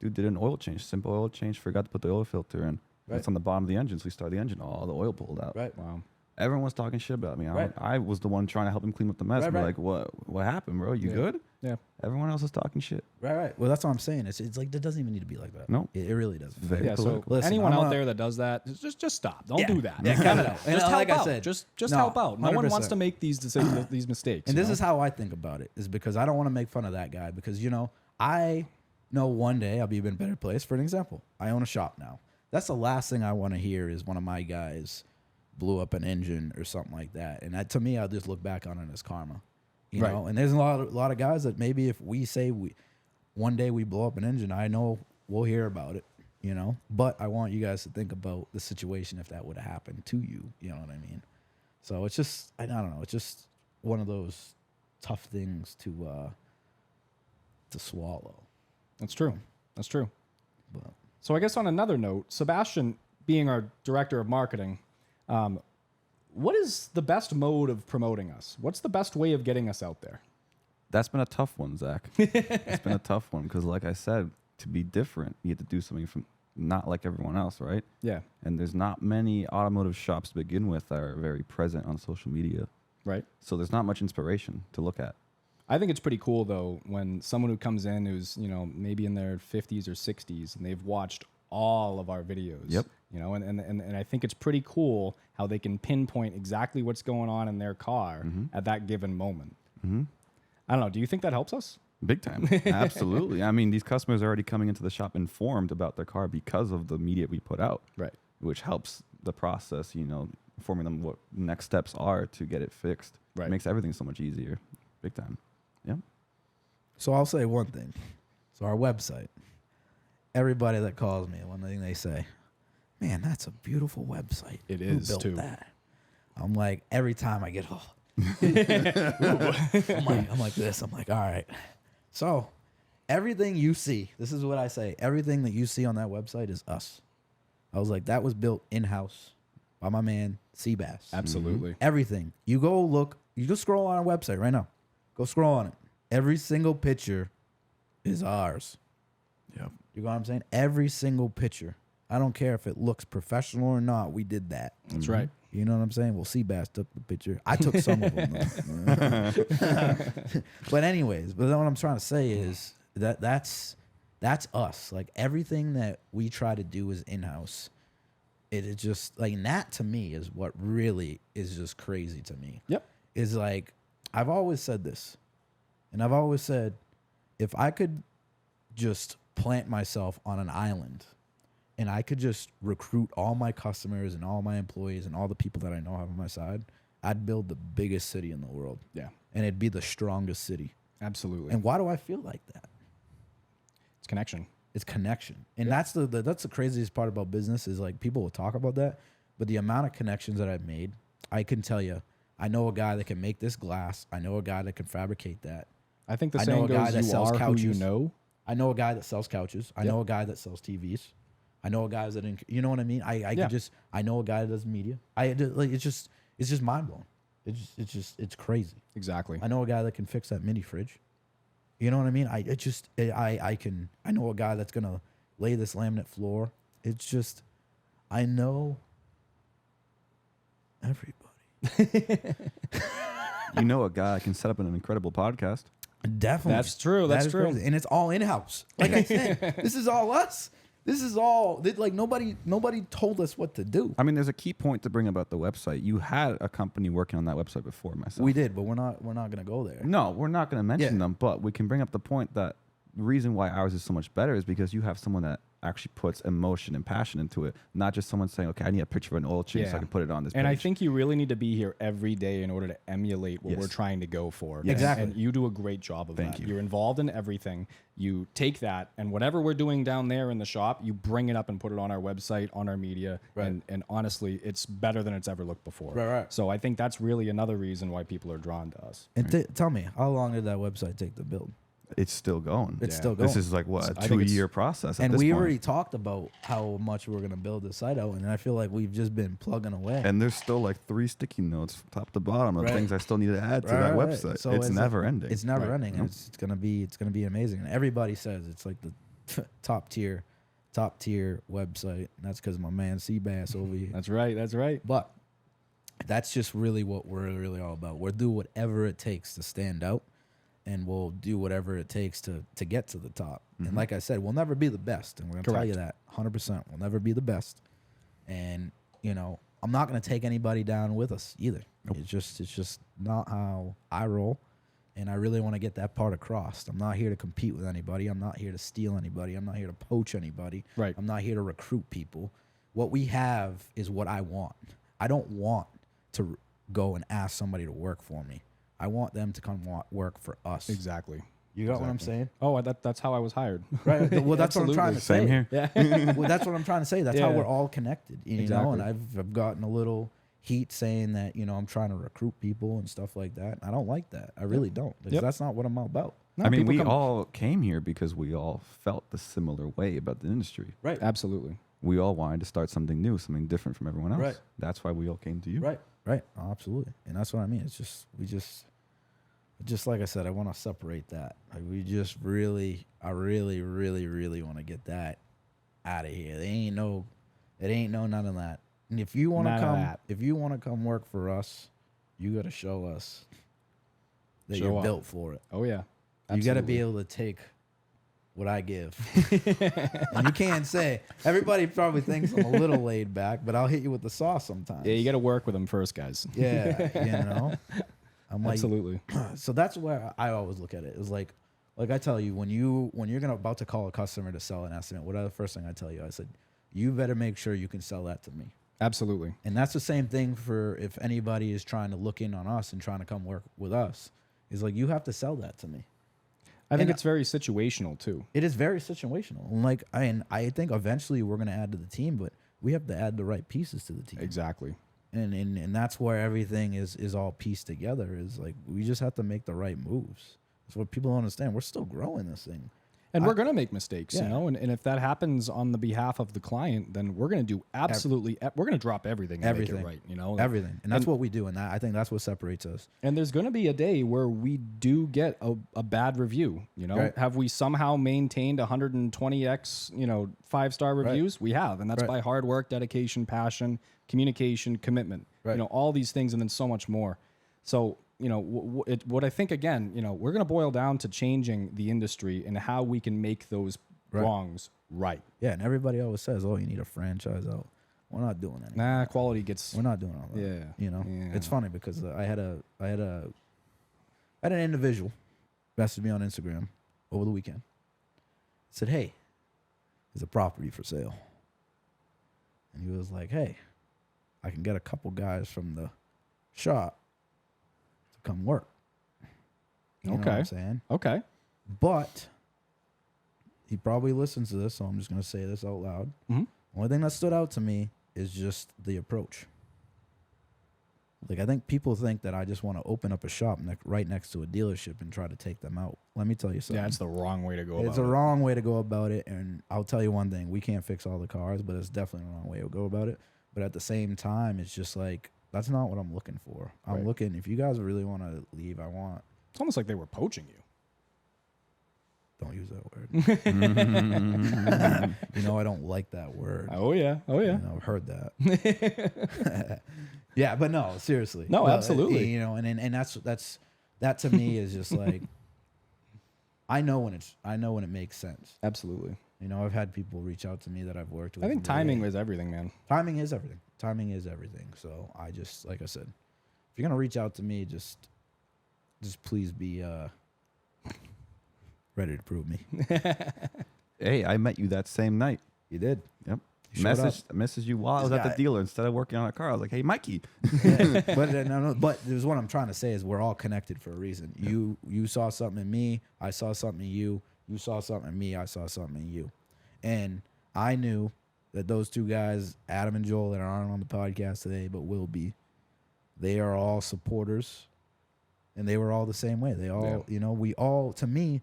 Dude did an oil change, simple oil change, forgot to put the oil filter in. Right. It's on the bottom of the engine, so we start the engine, all the oil pulled out. Right. Wow. Everyone was talking shit about me. Right. I was the one trying to help him clean up the mess. Right, We're right. like, what happened, bro? You Yeah. good? Yeah. Everyone else is talking shit. Right. Well, that's what I'm saying. It's like it doesn't even need to be like that. No. It really doesn't. Very Yeah, so political. Listen, anyone I'm out a- there that does that, just stop. Don't Yeah. do that. Yeah, cut it out. And Just help like I out. said, just no, help out. No one wants 100%. to make these decisions, these mistakes. And you this know? is how I think about it, is because I don't want to make fun of that guy because, you know, I know one day I'll be in a better place. For an example, I own a shop now. That's the last thing I want to hear is one of my guys blew up an engine or something like that. And that, to me, I'll just look back on it as karma. You Right. know, and there's a lot of guys that maybe if we say one day we blow up an engine, I know we'll hear about it, you know. But I want you guys to think about the situation if that would have happened to you. You know what I mean? So it's just I don't know. It's just one of those tough things to swallow. That's true. That's true. But So I guess on another note, Sebastian, being our director of marketing, what is the best mode of promoting us? What's the best way of getting us out there? That's been a tough one, Zach. It's been a tough one because, like I said, to be different, you have to do something from not like everyone else, right? Yeah. And there's not many automotive shops to begin with that are very present on social media. Right. So there's not much inspiration to look at. I think it's pretty cool though when someone who comes in who's, you know, maybe in their 50s or 60s and they've watched all of our videos. Yep. You know, and I think it's pretty cool how they can pinpoint exactly what's going on in their car at that given moment. I don't know. Do you think that helps us? Big time. Absolutely. I mean, these customers are already coming into the shop informed about their car because of the media we put out, Right. which helps the process, you know, informing them what next steps are to get it fixed. Right. It makes everything so much easier. Big time. Yeah. so I'll say one thing. So our website. Everybody that calls me, one thing they say, "Man, that's a beautiful website. It Who is, built too." that?" I'm like, every time I get I'm like this. I'm like, all right. So everything you see, this is what I say. Everything that you see on that website is us. I was like, that was built in-house by my man, Seabass. Absolutely. Everything. You go look, you just scroll on our website right now. Go scroll on it. Every single picture is ours. Yep. You know what I'm saying? Every single picture. I don't care if it looks professional or not. We did that. That's right. You know what I'm saying? Well, Seabass took the picture. I took some of them, though. But anyways, but then what I'm trying to say is that's us. Like everything that we try to do is in house. It is just like, and that to me is what really is just crazy to me. Yep. Is like, I've always said this, and I've always said, if I could just plant myself on an island and I could just recruit all my customers and all my employees and all the people that I know have on my side, I'd build the biggest city in the world. Yeah. And it'd be the strongest city. Absolutely. And why do I feel like that? It's connection. It's connection. And that's the craziest part about business is like people will talk about that, but the amount of connections that I've made, I can tell you, I know a guy that can make this glass. I know a guy that can fabricate that. I think the I know saying a guy goes, that you sells are who you couches. know. I know a guy that sells couches. I Yep. know a guy that sells TVs. I know a guy that, you know what I mean? I know a guy that does media. It's just mind blowing. It's crazy. Exactly. I know a guy that can fix that mini fridge. You know what I mean? I know a guy that's gonna lay this laminate floor. It's just, I know everybody. You know a guy can set up an incredible podcast. Definitely. That's true. That That's is true. crazy. And it's all in house. Like I said, this is all us. This is all like nobody told us what to do. I mean, there's a key point to bring about the website. You had a company working on that website before myself. We did, but we're not gonna go there. No, we're not going to mention Yeah. them, but we can bring up the point that the reason why ours is so much better is because you have someone that actually puts emotion and passion into it, not just someone saying, okay, I need a picture of an oil change so I Yeah. can put it on this And page. I think you really need to be here every day in order to emulate what Yes. we're trying to go for. Yes. Exactly. And you do a great job of Thank that. you. You're involved in everything. You take that and whatever we're doing down there in the shop, you bring it up and put it on our website, on our media. Right. And honestly, it's better than it's ever looked before. Right. So I think that's really another reason why people are drawn to us. And tell me, how long did that website take to build? it's still going. It's Yeah. still going. This is like what, I a think it's- 2-year process. At And this we point. already talked about how much we're gonna build the site out, and I feel like we've just been plugging away. And there's still like 3 sticky notes from top to bottom of Right. things I still need to add to that Right. website. So it's it's never ending. It's never Right. ending. And it's gonna be amazing. And everybody says it's like the top tier website. And that's because my man Seabass over here. That's right. That's right. But that's just really what we're really all about. We'll do whatever it takes to stand out, and we'll do whatever it takes to get to the top. And like I said, we'll never be the best, and we're gonna tell you that 100%. We'll never be the best, and I'm not gonna take anybody down with us either. It's just not how I roll, and I really want to get that part across. I'm not here to compete with anybody. I'm not here to steal anybody. I'm not here to poach anybody. Right. I'm not here to recruit people. What we have is what I want. I don't want to go and ask somebody to work for me. I want them to come work for us. Exactly. You got what I'm Exactly. saying? Oh, that's how I was hired. Right. Well, that's what I'm trying to Same say. here. Yeah. Well, that's what I'm trying to say. That's how Yeah. we're all connected. You know, Exactly. and I've gotten a little heat saying that, I'm trying to recruit people and stuff like that. I don't like that. I really don't. Because Yep. that's not what I'm all about. No, I mean, people we come- all came here because we all felt the similar way about the industry. Right. Absolutely. We all wanted to start something new, something different from everyone else. Right. That's why we all came to you. Right. Right. Oh, absolutely. And that's what I mean. It's just like I said, I want to separate that. Like I really, really, really want to get that out of here. It ain't no none of that. And if you want to come work for us, you got to show us that Show you're up. built for it. Oh yeah. You got to be Absolutely. able to take what I give. And you can't say, everybody probably thinks I'm a little laid back, but I'll hit you with the sauce sometimes. Yeah, you got to work with them first, guys. Yeah, I'm like, Absolutely. so that's where I always look at it. It's like I tell you, when you're about to call a customer to sell an estimate, what are the first thing I tell you? I said, you better make sure you can sell that to me. Absolutely. And that's the same thing for if anybody is trying to look in on us and trying to come work with us. Is like, you have to sell that to me. I think And- it's very situational too. It is very situational. And like, I think eventually we're going to add to the team, but we have to add the right pieces to the team. Exactly. And that's where everything is all pieced together. Is like, we just have to make the right moves. That's what people don't understand. We're still growing this thing. And we're going to make mistakes, you know, and if that happens on the behalf of the client, then we're going to do absolutely, we're going to drop everything and make it right, you know. Everything. And that's what we do. And I think that's what separates us. And there's going to be a day where we do get a bad review, you know. Right. Have we somehow maintained 120x, you know, 5-star reviews? We have. And that's by hard work, dedication, passion, communication, commitment, you know, all these things and then so much more. So, you know, what I think, again, you know, we're going to boil down to changing the industry and how we can make those wrongs right. Yeah, and everybody always says, "Oh, you need a franchise out." We're not doing that. Nah, quality gets. We're not doing all that. Yeah, you know, yeah. it's funny because I had an individual message me on Instagram over the weekend. Said, "Hey, there's a property for sale," and he was like, "Hey, I can get a couple guys from the shop to come work." You know what I'm saying? Okay. But he probably listens to this, so I'm just going to say this out loud. Mm-hmm. Only thing that stood out to me is just the approach. Like, I think people think that I just want to open up a shop right next to a dealership and try to take them out. Let me tell you something. Yeah, it's the wrong way to go about it. It's a wrong way to go about it, and I'll tell you one thing. We can't fix all the cars, but it's definitely the wrong way to go about it. But at the same time, it's just like, that's not what I'm looking for. I'm looking, if you guys really want to leave, It's almost like they were poaching you. don't use that word. You know, I don't like that word. Oh, yeah. Oh, yeah. You know, I've heard that. Yeah, but no, seriously. No, Well, absolutely. You know, and that's that to me is just like, I know when it makes sense. Absolutely. You know, I've had people reach out to me that I've worked with. I think and be like, timing is everything, man. Timing is everything. Timing is everything. So I just, like I said, if you're gonna reach out to me, just please be ready to prove me. Hey, I met you that same night. You did. Yep. You showed up. Messaged you while I was This at the guy- dealer instead of working on a car. I was like, "Hey, Mikey." Yeah. But there's what I'm trying to say is we're all connected for a reason. You saw something in me, I saw something in you. You saw something in me, I saw something in you. And I knew that those two guys, Adam and Joel, that aren't on the podcast today, but will be, they are all supporters, and they were all the same way. They all, you know, we all, to me,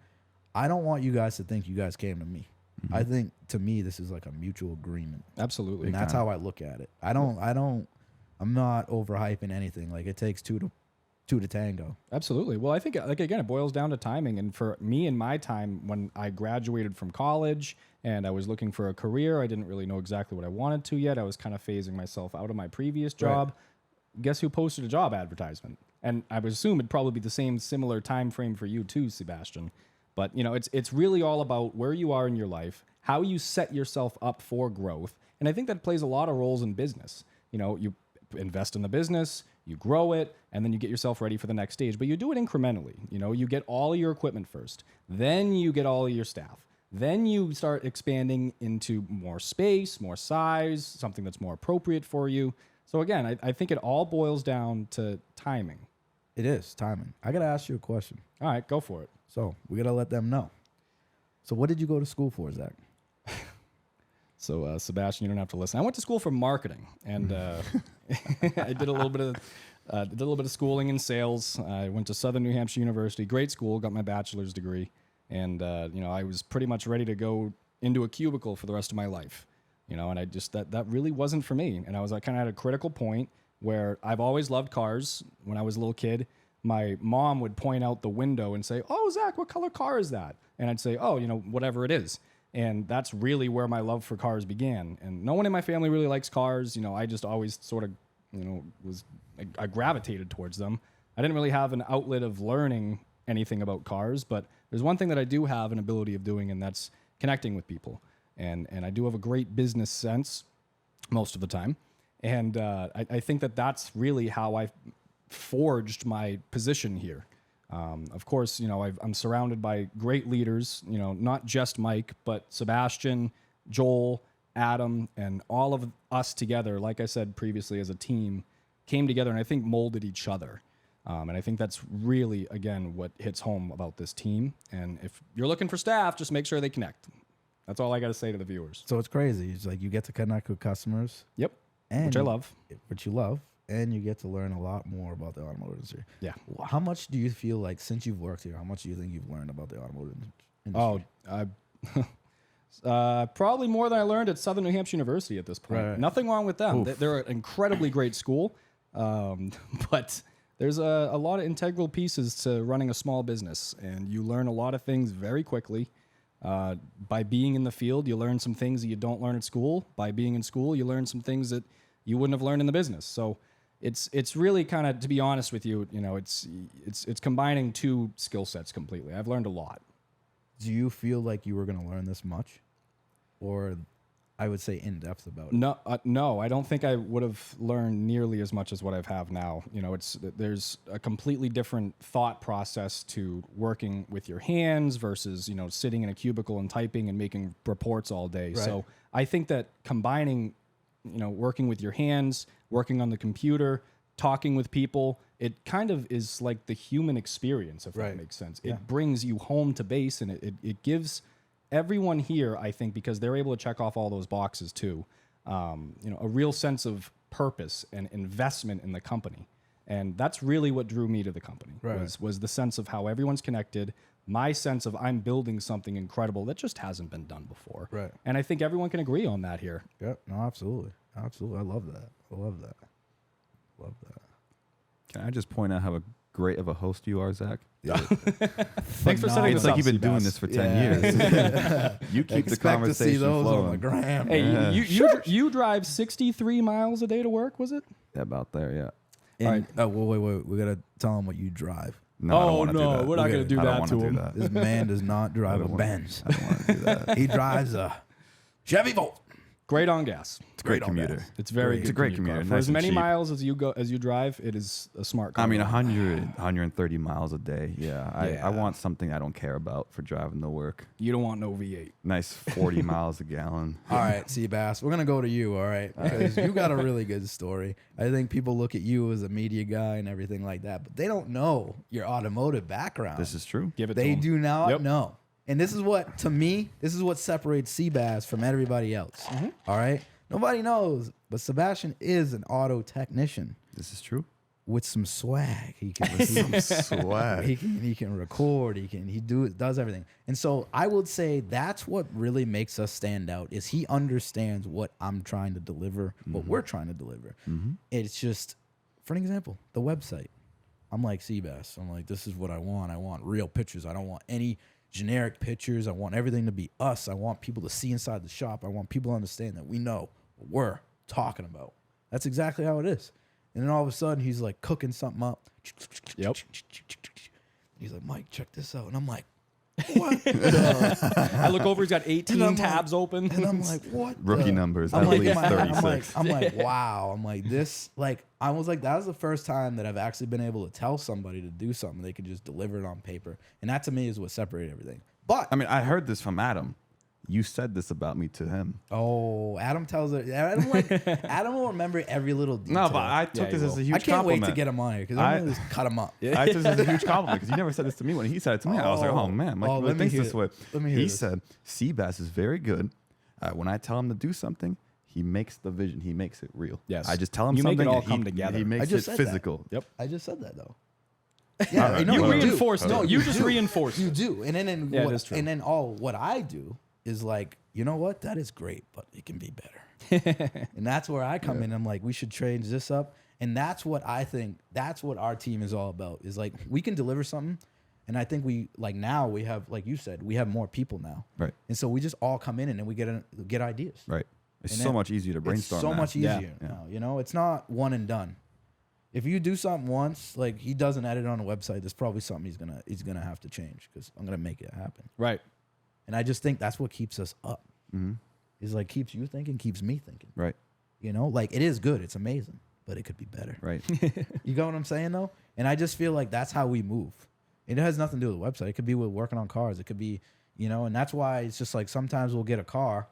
I don't want you guys to think you guys came to me. Mm-hmm. I think, to me, this is like a mutual agreement. Absolutely. And that's how I look at it. I'm not overhyping anything. Like, it takes two to tango. Absolutely. Well, I think, like, again, it boils down to timing. And for me, in my time, when I graduated from college and I was looking for a career, I didn't really know exactly what I wanted to yet. I was kind of phasing myself out of my previous job. Guess who posted a job advertisement? And I would assume it'd probably be the same similar time frame for you too, Sebastian. But, you know, it's really all about where you are in your life, how you set yourself up for growth. And I think that plays a lot of roles in business. You know, you invest in the business, you grow it, and then you get yourself ready for the next stage. But you do it incrementally. You know, you get all of your equipment first. Then you get all of your staff. Then you start expanding into more space, more size, something that's more appropriate for you. So again, I think it all boils down to timing. It is timing. I got to ask you a question. All right, go for it. So we got to let them know. So what did you go to school for, Zach? So Sebastian, you don't have to listen. I went to school for marketing, and I did a little bit of schooling in sales. I went to Southern New Hampshire University, great school, got my bachelor's degree, and you know, I was pretty much ready to go into a cubicle for the rest of my life. You know, and I just that really wasn't for me. And I was kind of at a critical point where I've always loved cars. When I was a little kid, my mom would point out the window and say, "Oh, Zach, what color car is that?" And I'd say, "Oh, you know, whatever it is." And that's really where my love for cars began. And no one in my family really likes cars. You know, I just always sort of, you know, I gravitated towards them. I didn't really have an outlet of learning anything about cars, but there's one thing that I do have an ability of doing, and that's connecting with people. And I do have a great business sense most of the time. And I think that that's really how I forged my position here. Of course, you know, I'm surrounded by great leaders, you know, not just Mike, but Sebastian, Joel, Adam, and all of us together, like I said previously, as a team, came together and I think molded each other. And I think that's really, again, what hits home about this team. And if you're looking for staff, just make sure they connect. That's all I got to say to the viewers. So it's crazy. It's like you get to connect with customers. Yep. And Which I love. Which you love. and you get to learn a lot more about the automotive industry. Yeah. How much do you feel like, since you've worked here, how much do you think you've learned about the automotive Oh, industry? probably more than I learned at Southern New Hampshire University at this point. Right. Nothing wrong with them. They're an incredibly great school, but there's a lot of integral pieces to running a small business, and you learn a lot of things very quickly. By being in the field, you learn some things that you don't learn at school. By being in school, you learn some things that you wouldn't have learned in the business. So it's really kind of, to be honest with you, it's combining two skill sets completely. I've learned a lot. Do you feel like you were going to learn this much? Or I would say in depth about it? No, I don't think I would have learned nearly as much as what I have now. There's a completely different thought process to working with your hands versus, sitting in a cubicle and typing and making reports all day. Right. So I think that combining, working with your hands, working on the computer, talking with people, it kind of is like the human experience, if that makes sense. Yeah. It brings you home to base, and it gives everyone here, I think, because they're able to check off all those boxes too, a real sense of purpose and investment in the company. And that's really what drew me to the company, was the sense of how everyone's connected, my sense of I'm building something incredible that just hasn't been done before. Right. And I think everyone can agree on that here. Yep. No, absolutely. Absolutely. I love that. Love that. Can I just point out how great of a host you are, Zach? Yeah. Thanks for setting It's this like up, you've been doing Seabass. this for 10 years. You keep the Expect to see conversation those on the flowing. gram. Hey, man. you drive 63 miles a day to work, was it? Yeah, about there, yeah. And, wait. We got to tell them what you drive. No, I don't Oh, wanna do no, that. we're not gonna do I don't that wanna to do him. that. This man does not drive a don't wanna- Benz. I don't want to do that. He drives a Chevy Volt. Great on gas. It's a great on commuter. gas. It's very It's good a great commute car. commuter, For nice as and many cheap. miles as you drive, it is a smart car. I mean, 130 miles a day. Yeah. Yeah. I want something I don't care about for driving to work. You don't want no V8. Nice 40 miles a gallon. All right, Seabass, we're going to go to you, all right? Because you got a really good story. I think people look at you as a media guy and everything like that, but they don't know your automotive background. This is true. Give it to They him. do not Yep. know. And this is what, to me, this is what separates Seabass from everybody else. All right? Nobody knows, but Sebastian is an auto technician This is true. with some swag. He can Swag. he can record, does everything. And so I would say that's what really makes us stand out is he understands what I'm trying to deliver, what we're trying to deliver. It's just, for an example, the website. I'm like Seabass. I'm like, this is what I want. I want real pictures. I don't want any generic pictures. I want everything to be us. I want people to see inside the shop. I want people to understand that we know what we're talking about. That's exactly how it is. And then all of a sudden, he's like cooking something up. Yep. He's like, Mike, check this out. And I'm like, what? I look over, he's got 18 And I'm like- tabs open. And I'm like, what? Rookie the- numbers, I'm at like, least I'm 36. like, wow. I'm like, this, like, I was like, that was the first time that I've actually been able to tell somebody to do something. They could just deliver it on paper. And that to me is what separated everything. But, I mean, I heard this from Adam. You said this about me to him. oh, Adam tells it. Adam will remember every little detail. No, but I took Yeah, this he as a will. huge I can't compliment. wait to get him on here because I- I'm going to just cut him up. I took this as a huge compliment because you never said this to me. When he said it to me, I was like, "Oh man, Mike Oh, really let me thinks hear this it. way." Let me hear He this. said, "Seabass is very good. When I tell him to do something, he makes the vision. He makes it real. Yes. I just tell him You make it something. all and come he, together. He I makes just it said that. physical. Yep. I just said that though. All right, no, You well, do. reinforced it. No, You just do. reinforced You it. do, and then Yeah, it what, is true. and then what I do is like, you know what? That is great, but it can be better. And that's where I come in. I'm like, we should change this up, and that's what I think. That's what our team is all about. Is like we can deliver something, and I think we like now we have, like you said, we have more people now, Right. and so we just all come in and then we get ideas. Right. It's And so then much easier to brainstorm. It's so now. much Yeah. easier Yeah. now. You know, it's not one and done. If you do something once, like he doesn't edit on a website, there's probably something he's gonna have to change because I'm gonna make it happen. Right. And I just think that's what keeps us up. Mm-hmm. Is like keeps you thinking, keeps me thinking. Right. You know, like it is good, it's amazing, but it could be better. Right. You got what I'm saying though? And I just feel like that's how we move. It has nothing to do with the website. It could be with working on cars. It could be, you know, and that's why it's just like sometimes we'll get a car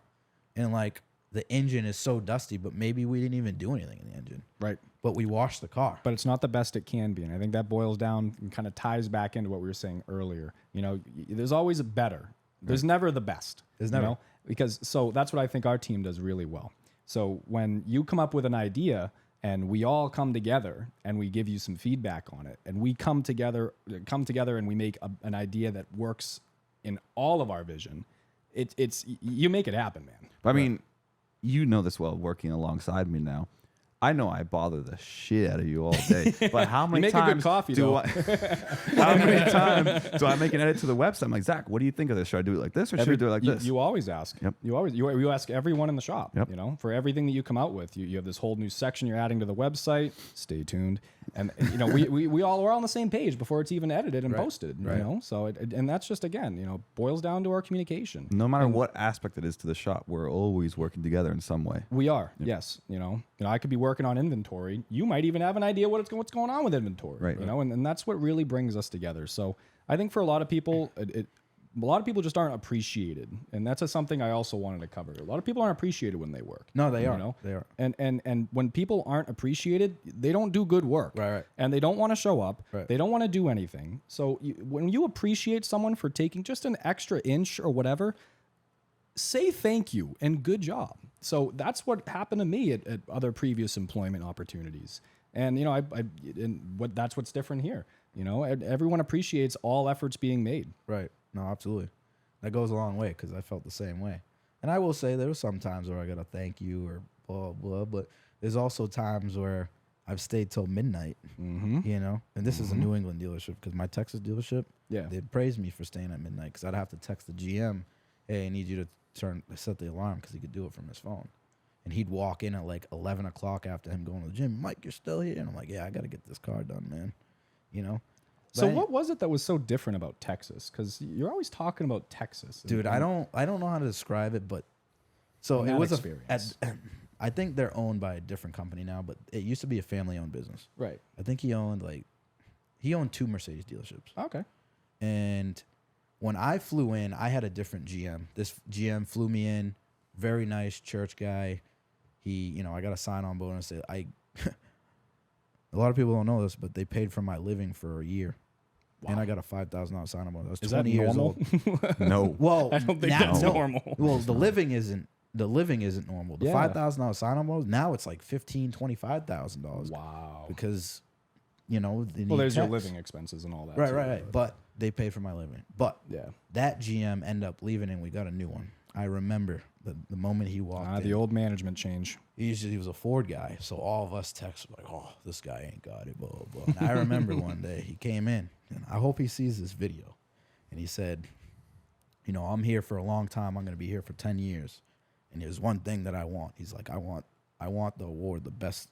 and like the engine is so dusty, but maybe we didn't even do anything in the engine. Right. But we washed the car. But it's not the best it can be. And I think that boils down and kind of ties back into what we were saying earlier. You know, there's always a better. There's never the best. There's you never. know? Because so that's what I think our team does really well. So when you come up with an idea and we all come together and we give you some feedback on it, and we come together and we make an idea that works in all of our vision. It's you make it happen, man. But I mean, you know this well, working alongside me now. I know I bother the shit out of you all day, but how many make a good times coffee, do though. I? How many times do I make an edit to the website? I'm like, Zach, what do you think of this? Should I do it like this, or should I do it like this? You always ask. Yep. You ask everyone in the shop. Yep. You know, for everything that you come out with, you have this whole new section you're adding to the website. Stay tuned, and you know we're all on the same page before it's even edited and posted. You know, so and that's just again, you know, boils down to our communication. No matter what aspect it is to the shop, we're always working together in some way. We are, yes. You know, I could be working on inventory. You might even have an idea what's going on with inventory. Right. You know, and that's what really brings us together. So I think for a lot of people, a lot of people just aren't appreciated, and that's something I also wanted to cover. A lot of people aren't appreciated when they work. No, they you are. know? They are. And when people aren't appreciated, they don't do good work. Right. And they don't want to show up. Right. They don't want to do anything. So when you appreciate someone for taking just an extra inch or whatever, say thank you and good job. So that's what happened to me at other previous employment opportunities. And, you know, that's what's different here. You know, everyone appreciates all efforts being made. Right. No, absolutely. That goes a long way because I felt the same way. And I will say there was some times where I got to thank you or blah, blah, but there's also times where I've stayed till midnight, you know, and this is a New England dealership because my Texas dealership, they praised me for staying at midnight because I'd have to text the GM, hey, I need you to set the alarm because he could do it from his phone. And he'd walk in at like 11 o'clock after him going to the gym. Mike, you're still here? And I'm like, yeah, I got to get this car done, man. You know? So what was it that was so different about Texas? Because you're always talking about Texas. Dude, I don't know how to describe it, but so it was experience. I think they're owned by a different company now, but it used to be a family-owned business. Right. I think he owned 2 Mercedes dealerships. Okay. And when I flew in, I had a different GM. This GM flew me in, very nice church guy. He, you know, I got a sign-on bonus. A lot of people don't know this, but they paid for my living for a year. Wow. And I got a $5,000 sign-on bonus. I was 20 years old. No. Well, I don't think that's normal. Well, the living isn't normal. The $5,000 sign-on bonus, now it's like $15,000, $25,000. Wow. Because, you know, there's your living expenses and all that. Right. But they paid for my living. But yeah, that GM ended up leaving and we got a new one. I remember the moment he walked in. The old management change. He was a Ford guy, so all of us texted like, oh, this guy ain't got it, blah, blah, blah. And I remember one day he came in, and I hope he sees this video. And he said, you know, I'm here for a long time. I'm going to be here for 10 years. And there's one thing that I want. He's like, I want the award, the best,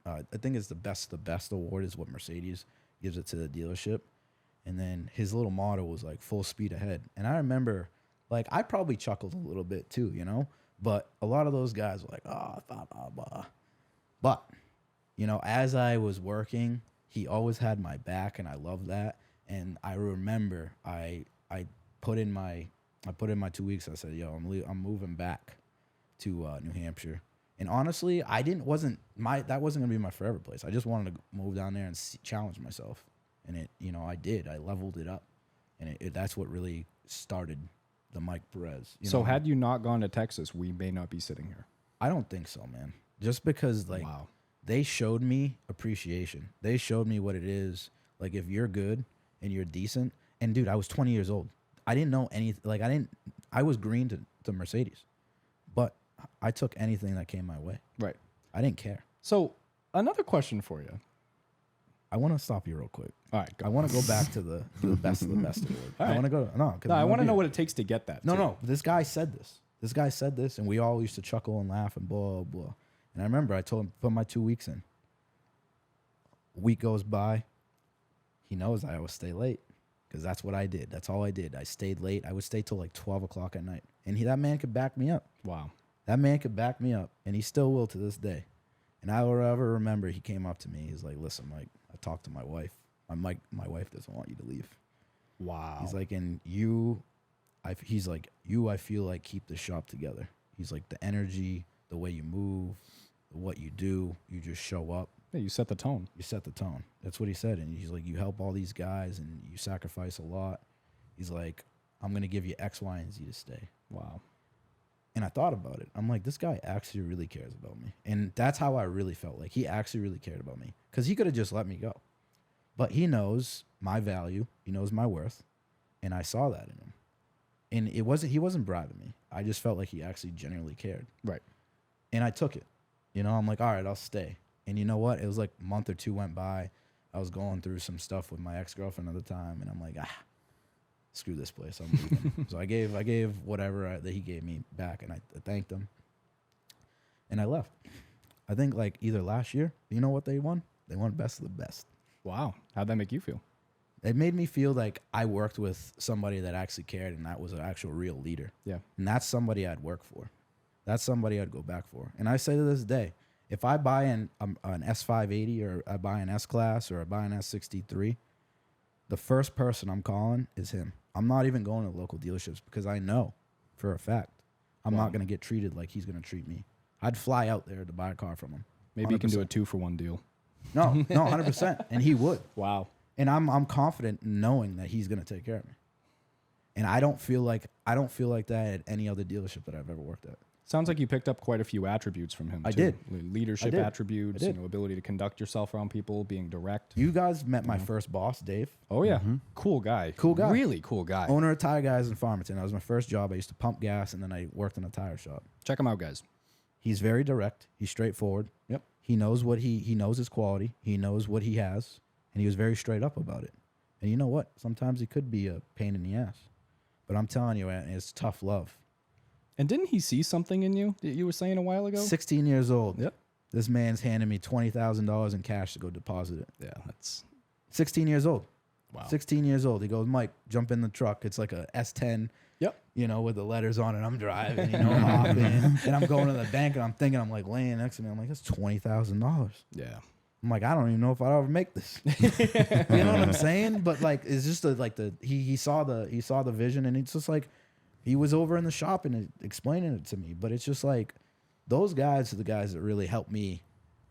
I think it's the best award is what Mercedes gives it to the dealership. And then his little motto was like full speed ahead. And I remember, like, I probably chuckled a little bit too, you know? But a lot of those guys were like, oh, blah, blah, blah. But, you know, as I was working, he always had my back, and I love that. And I remember I put in my 2 weeks. I said, yo, I'm moving back to New Hampshire. And honestly, that wasn't gonna be my forever place. I just wanted to move down there and challenge myself. And it, you know, I did. I leveled it up, and that's what really started the Mike Perez. So had you not gone to Texas, we may not be sitting here. I don't think so, man. Just because, like, they showed me appreciation. They showed me what it is. Like, if you're good and you're decent, and dude, I was 20 years old. I didn't know anything. Like, I was green to Mercedes, but I took anything that came my way. Right. I didn't care. So another question for you. I want to stop you real quick. All right. I want to go back to the best of the best award. All right. I want to go. No, I want to know what it takes to get that. No. This guy said this. This guy said this, and we all used to chuckle and laugh and blah, blah. And I remember I told him, put my 2 weeks in. A week goes by. He knows I always stay late because that's what I did. That's all I did. I stayed late. I would stay till like 12 o'clock at night. And that man could back me up. Wow. That man could back me up, and he still will to this day. And I will ever remember he came up to me. He's like, listen, Mike, I talked to my wife. My wife doesn't want you to leave. Wow. He's like, and I feel like keep the shop together. He's like, the energy, the way you move, what you do, you just show up. Yeah, you set the tone. You set the tone. That's what he said. And he's like, you help all these guys and you sacrifice a lot. He's like, I'm going to give you X, Y, and Z to stay. Wow. And I thought about it. I'm like, this guy actually really cares about me. And that's how I really felt. Like, he actually really cared about me. Because he could have just let me go. But he knows my value. He knows my worth. And I saw that in him. And he wasn't bribing me. I just felt like he actually genuinely cared. Right. And I took it. You know, I'm like, all right, I'll stay. And you know what? It was like a month or two went by. I was going through some stuff with my ex-girlfriend at the time. And I'm like, screw this place. I'm leaving. So I gave whatever that he gave me back, and I thanked him. And I left. I think like either last year, you know what they won? They won Best of the Best. Wow. How'd that make you feel? It made me feel like I worked with somebody that actually cared, and that was an actual real leader. Yeah. And that's somebody I'd work for. That's somebody I'd go back for. And I say to this day, if I buy an S580 or I buy an S-Class or I buy an S63, the first person I'm calling is him. I'm not even going to local dealerships because I know for a fact I'm not going to get treated like he's going to treat me. I'd fly out there to buy a car from him. Maybe you can do a 100%. 2-for-1 deal. No, 100%. And he would. Wow. And I'm confident in knowing that he's going to take care of me. And I don't feel like that at any other dealership that I've ever worked at. Sounds like you picked up quite a few attributes from him. I too. did. Leadership I did. attributes, I did. ability to conduct yourself around people, being direct. You guys met my first boss, Dave. Oh yeah, cool guy. Cool guy. Really cool guy. Owner of Tire Guys in Farmington. That was my first job. I used to pump gas, and then I worked in a tire shop. Check him out, guys. He's very direct. He's straightforward. Yep. He knows what he knows his quality. He knows what he has, and he was very straight up about it. And you know what? Sometimes he could be a pain in the ass, but I'm telling you, it's tough love. And didn't he see something in you that you were saying a while ago? 16 years old. Yep. This man's handing me $20,000 in cash to go deposit it. Yeah, that's 16 years old. wow. 16 years old. He goes, Mike, jump in the truck. It's like a S10. Yep. You know, with the letters on it. I'm driving, you know, hopping. And I'm going to the bank, and I'm thinking, I'm like laying next to me. I'm like, that's $20,000. Yeah. I'm like, I don't even know if I'll ever make this. You know what I'm saying? But like, it's just he saw the vision, and it's just like, he was over in the shop and explaining it to me. But it's just like, those guys are the guys that really helped me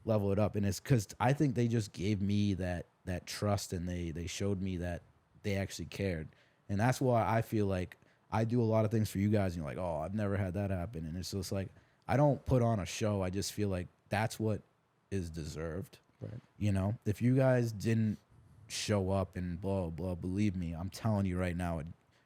level it up. And it's because I think they just gave me that trust, and they showed me that they actually cared. And that's why I feel like I do a lot of things for you guys, and you're like, oh, I've never had that happen. And it's just like, I don't put on a show. I just feel like that's what is deserved. Right. You know, if you guys didn't show up and blah, blah, believe me, I'm telling you right now,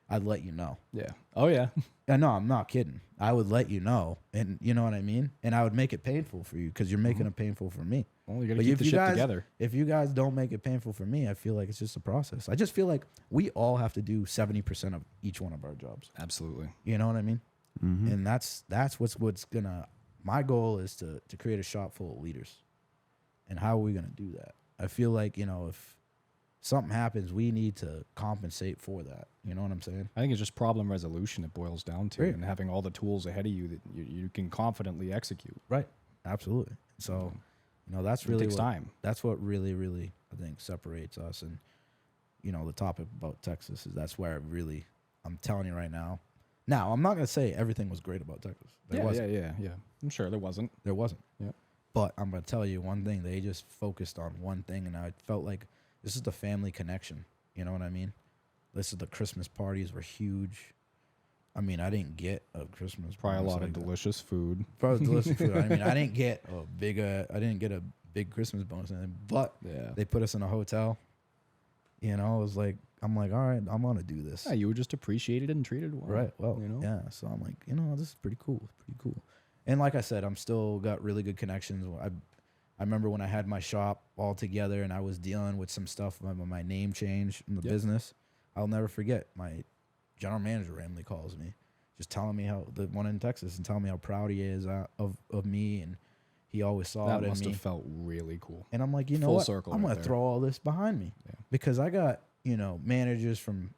I'd let you know. Yeah. Oh yeah. No, I'm not kidding. I would let you know. And you know what I mean? And I would make it painful for you because you're making it painful for me. Well, you gotta But keep if the you shit guys, together. if you guys don't make it painful for me, I feel like it's just a process. I just feel like we all have to do 70% of each one of our jobs. Absolutely. You know what I mean? And that's what's gonna. My goal is to create a shop full of leaders. And how are we gonna do that? I feel like, you know, if something happens, we need to compensate for that. You know what I'm saying? I think it's just problem resolution it boils down to, Right. and having all the tools ahead of you that you can confidently execute. Right. Absolutely. So, you know, that's It really takes time. That's what really, really, I think, separates us. And, you know, the topic about Texas is that's where I'm telling you right now. Now, I'm not going to say everything was great about Texas. There wasn't. Yeah. I'm sure there wasn't. There wasn't. Yeah. But I'm going to tell you one thing. They just focused on one thing, and I felt like this is the family connection. You know what I mean? The Christmas parties were huge. I mean, I didn't get a Christmas Probably a bonus lot like of that. delicious food. Probably delicious food. I mean, I didn't get a big Christmas bonus, but Yeah. they put us in a hotel. You know, it was like, I'm like, all right, I'm gonna do this. Yeah, you were just appreciated and treated well. Right. Well, you know? yeah. So I'm like, you know, this is pretty cool. It's pretty cool. And like I said, I'm still got really good connections. I remember when I had my shop all together and I was dealing with some stuff when my name changed in the Yep. business. I'll never forget. My general manager randomly calls me, just telling me how the one in Texas and telling me how proud he is of me, and he always saw That it in must me. have felt really cool. And I'm like, you know Full what? circle I'm right gonna there. throw all this behind me Yeah. because I got, you know, managers from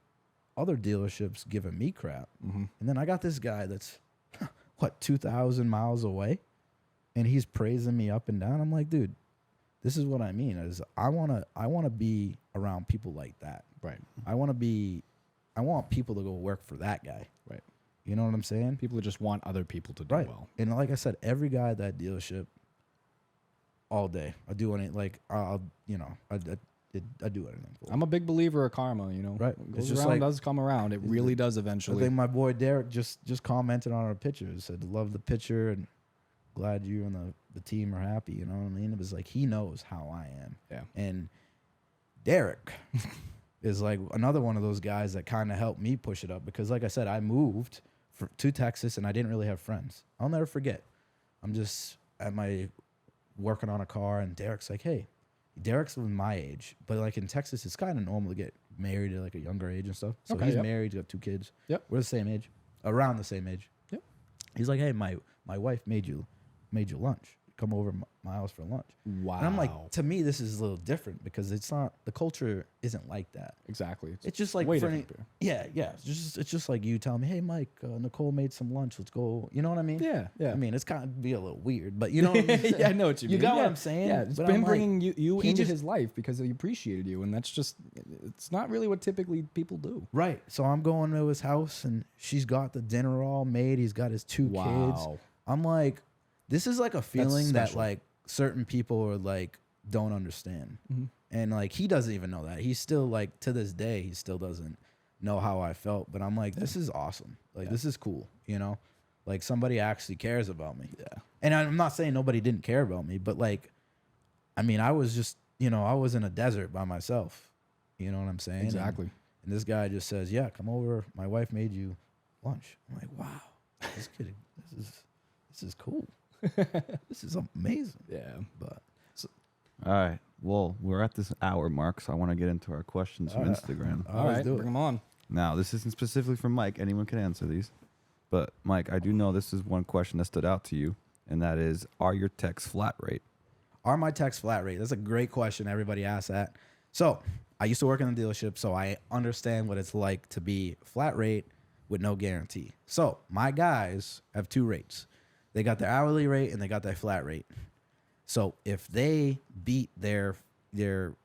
other dealerships giving me crap, Mm-hmm. and then I got this guy that's what 2,000 miles away, and he's praising me up and down. I'm like, dude, this is what I mean. Is I wanna be around people like that. Right. I want people to go work for that guy. Right. You know what I'm saying? People who just want other people to do Right. well. And like I said, every guy at that dealership, all day, I do any like I'll you know I'd do anything for it. I'm a big believer of karma, you know. Right. What It's goes just around like- does come around. It really does I eventually. think my boy Derek just commented on our picture. Said, love the picture and glad you and the team are happy. You know what I mean? It was like, he knows how I am. Yeah. And Derek is like another one of those guys that kind of helped me push it up because, like I said, I moved to Texas and I didn't really have friends. I'll never forget. I'm just at my working on a car and Derek's like, hey, Derek's my age, but like in Texas, it's kind of normal to get married at like a younger age and stuff. So Okay, he's yep. married, he's got 2 kids. Yep. We're the same age, around the same age. Yep. He's like, hey, my wife made you lunch. Come over my house for lunch. Wow. And I'm like, to me, this is a little different because it's not, the culture isn't like that. exactly. It's just like, way for different. yeah. It's just like you telling me, hey, Mike, Nicole made some lunch. Let's go. You know what I mean? Yeah, yeah. I mean, it's kind of be a little weird, but you know what I mean? Yeah, I know what you mean. You got yeah. what I'm saying? Yeah, it's But been I'm like, bringing you he into just- his life because he appreciated you, and that's just, it's not really what typically people do. Right. So I'm going to his house and she's got the dinner all made. He's got his 2 kids. Wow. I'm like, this is like a feeling that special. like certain people are like don't understand. And like he doesn't even know that. He's still like to this day, he still doesn't know how I felt. But I'm like, this is awesome. Like this is cool, you know? Like somebody actually cares about me. Yeah. And I'm not saying nobody didn't care about me, but like, I mean, I was just, you know, I was in a desert by myself. You know what I'm saying? Exactly. And this guy just says, yeah, come over. My wife made you lunch. I'm like, wow, this kid, this is cool. This is amazing. Yeah. But All right. Well, we're at this hour mark, so I want to get into our questions from All right. Instagram. All let's right, do it. bring them on. Now, this isn't specifically for Mike. Anyone can answer these. But, Mike, I do know this is one question that stood out to you, and that is, are your texts flat rate? are my texts flat rate? That's a great question. Everybody asks that. So I used to work in the dealership, so I understand what it's like to be flat rate with no guarantee. So my guys have 2 rates. They got their hourly rate and they got their flat rate. So if they beat their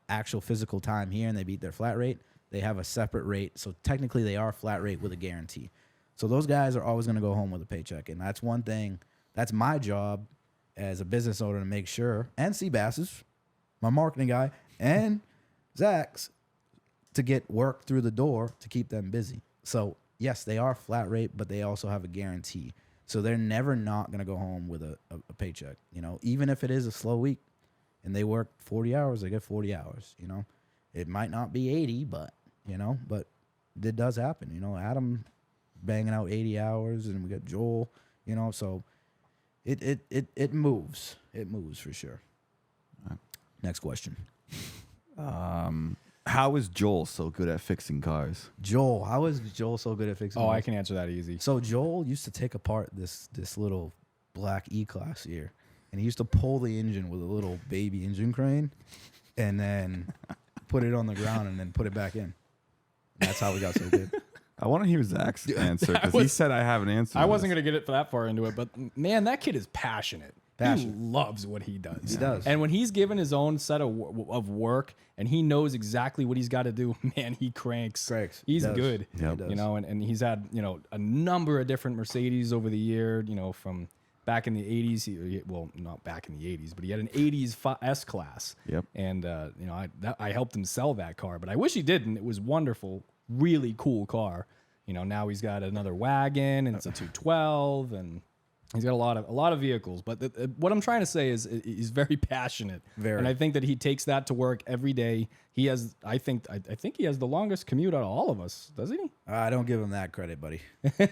actual physical time here and they beat their flat rate, they have a separate rate. So technically they are flat rate with a guarantee. So those guys are always going to go home with a paycheck. And that's one thing, that's my job as a business owner to make sure, and Seabass's, my marketing guy, and Zach's, to get work through the door to keep them busy. So yes, they are flat rate, but they also have a guarantee. So they're never not going to go home with a paycheck. You know, even if it is a slow week and they work 40 hours, they get 40 hours, you know. It might not be 80, but, you know, but it does happen. You know, Adam banging out 80 hours and we got Joel, you know, so it moves. It moves for sure. Next question. How is Joel so good at fixing cars? Joel, how is Joel so good at fixing Oh, I cars? can answer that easy. So Joel used to take apart this little black E-Class here, and he used to pull the engine with a little baby engine crane, and then put it on the ground and then put it back in. That's how we got so good. I want to hear Zach's answer because he said I have an answer. I wasn't going to get it that far into it, but man, that kid is passionate. Passionate. He loves what he does. He does. And when he's given his own set of work and he knows exactly what he's got to do, man, he cranks. He's He does. good. Yep. He does. You know, and he's had, you know, a number of different Mercedes over the year, you know, from back in the 80s. Well, not back in the 80s, but he had an 80s S-Class. Yep. And, you know, I helped him sell that car, but I wish he didn't. It was wonderful, really cool car. You know, now he's got another wagon and it's a 212 and he's got a lot of vehicles. But what I'm trying to say is he's very passionate. Very. And I think that he takes that to work every day. He has, I think he has the longest commute out of all of us, doesn't he? I don't give him that credit, buddy. we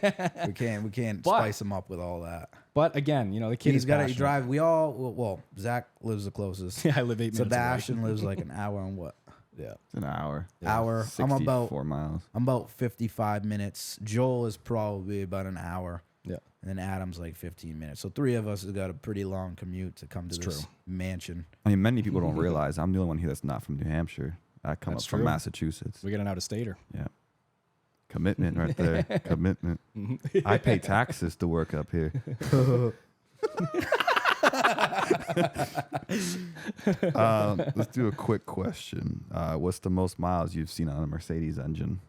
can't But- spice him up with all that. But again, you know, the kid He's is got to passionate. drive. We all, well, Zach lives the closest. Yeah, I live 8 minutes away. Sebastian lives like an hour and what? Yeah. It's an hour. Hour. 64 miles. I'm about 55 minutes. Joel is probably about an hour. Yeah. And then Adam's like 15 minutes. So 3 of us have got a pretty long commute to come to It's this true. mansion. I mean, many people don't realize I'm the only one here that's not from New Hampshire. I come That's up from true. Massachusetts. We get an out-of-stater. Yeah. Commitment right there. Commitment. I pay taxes to work up here. Let's do a quick question. What's the most miles you've seen on a Mercedes engine?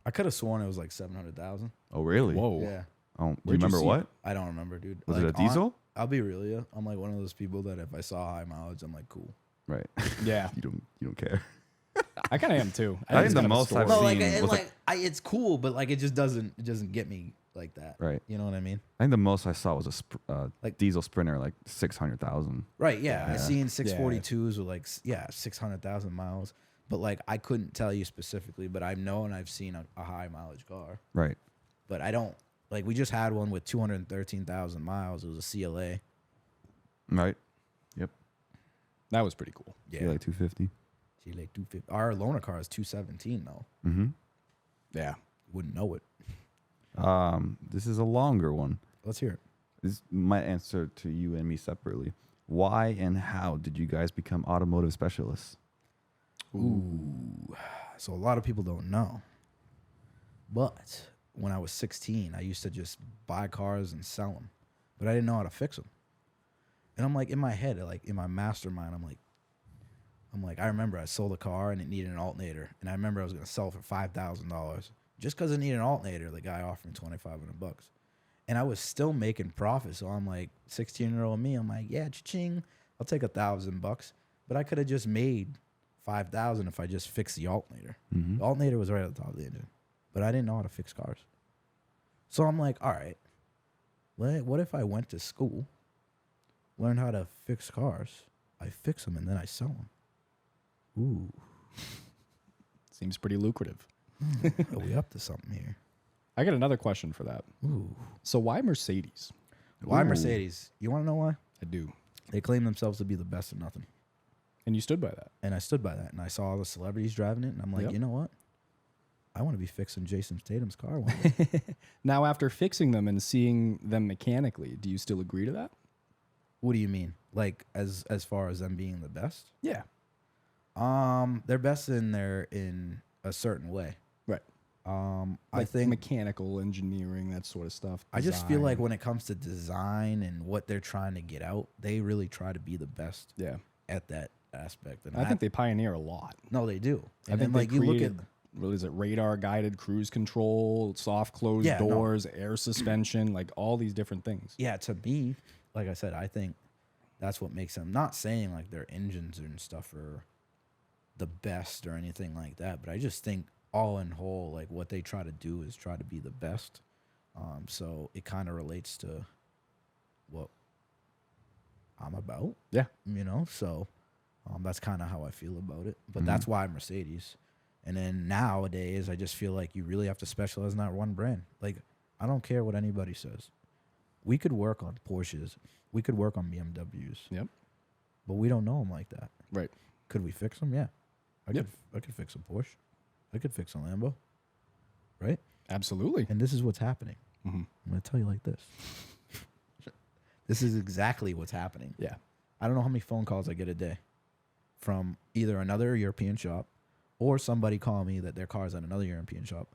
I could have sworn it was like 700,000. Oh, really? Whoa. Yeah. Oh, do you Where'd you remember see what? it? I don't remember, dude. Was it a Like, diesel? I'll be real, yeah. I'm like one of those people that if I saw high mileage, I'm like, cool. Right. Yeah, you don't care. I kind of am too. I think it's the kind of a most I've story. No, like, seen and was like, it's cool, but like, it just doesn't get me like that. Right. You know what I mean? I think the most I saw was a Like- diesel Sprinter, like 600,000. Right. Yeah. I Yeah. seen 642s with like 600,000 miles, but like I couldn't tell you specifically, but I've known I've seen a high mileage car, Right. but I don't like. We just had one with 213,000 miles. It was a CLA. Right. Yep. That was pretty cool. Yeah, like 250. She like 250. Our loaner car is 217 though. Mm-hmm. Yeah. Wouldn't know it. This is a longer one. Let's hear it. This might answer to you and me separately. Why and how did you guys become automotive specialists? Ooh. So a lot of people don't know. But when I was 16, I used to just buy cars and sell them. But I didn't know how to fix them. And I'm like, in my head, like in my mastermind, I'm like, I remember I sold a car and it needed an alternator. And I remember I was going to sell it for $5,000. Just because it needed an alternator, the guy offered me $2,500. And I was still making profit. So I'm like, 16-year-old me, I'm like, yeah, cha-ching, I'll take $1,000. But I could have just made $5,000 if I just fixed the alternator. Mm-hmm. The alternator was right at the top of the engine. But I didn't know how to fix cars. So I'm like, all right, what if I went to school, learned how to fix cars, I fix them, and then I sell them? Ooh. Seems pretty lucrative. Are we up to something here? I got another question for that. Ooh. So why Mercedes? Why Ooh. Mercedes? You want to know why? I do. They claim themselves to be the best of nothing. And you stood by that. And I stood by that. And I saw all the celebrities driving it. And I'm like, Yep. you know what? I want to be fixing Jason Statham's car one day. Now, after fixing them and seeing them mechanically, do you still agree to that? What do you mean? Like as far as them being the best? Yeah. They're best in a certain way. Right. I Like think mechanical engineering, that sort of stuff. I just feel like design. when it comes to design and what they're trying to get out, they really try to be the best Yeah. at that aspect. And I think they pioneer a lot. no, they do. I And think then like they you look at created, what is it, radar guided cruise control, soft closed Yeah, no. doors, air suspension, like all these different things. yeah, to me, like I said, I think that's what makes them. Not saying like their engines and stuff are the best or anything like that, but I just think all in whole, like what they try to do is try to be the best. So it kind of relates to what I'm about, Yeah. you know. So that's kind of how I feel about it. But that's why Mercedes. And then nowadays, I just feel like you really have to specialize in that one brand. Like I don't care what anybody says. We could work on Porsches. We could work on BMWs. Yep. But we don't know them like that. Right. Could we fix them? Yeah. Yep. I could fix a Porsche. I could fix a Lambo. Right? Absolutely. And this is what's happening. Mm-hmm. I'm going to tell you like this. This is exactly what's happening. Yeah. I don't know how many phone calls I get a day from either another European shop or somebody calling me that their car's at another European shop.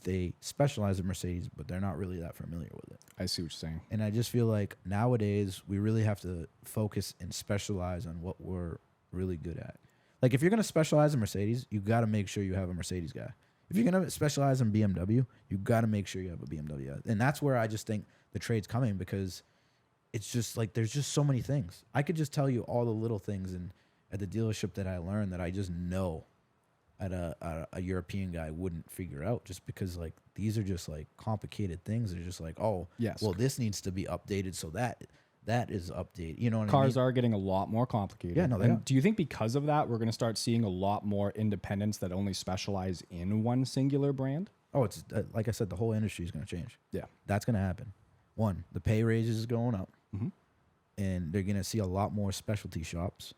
They specialize in Mercedes, but they're not really that familiar with it. I see what you're saying. And I just feel like nowadays we really have to focus and specialize on what we're really good at. Like if you're going to specialize in Mercedes, you got to make sure you have a Mercedes guy. If you're going to specialize in BMW, you got to make sure you have a BMW guy. And that's where I just think the trade's coming, because it's just like there's just so many things. I could just tell you all the little things at the dealership that I learned that I just know at a European guy wouldn't figure out, just because like these are just like complicated things. They're just like, oh, Yes. well, this needs to be updated so that is updated. You know what Cars I mean? are getting a lot more complicated. Yeah, no, they And are. do you think because of that, we're going to start seeing a lot more independents that only specialize in one singular brand? Oh, it's like I said, the whole industry is going to change. Yeah. That's going to happen. One, the pay raises is going up, Mhm. and they're going to see a lot more specialty shops.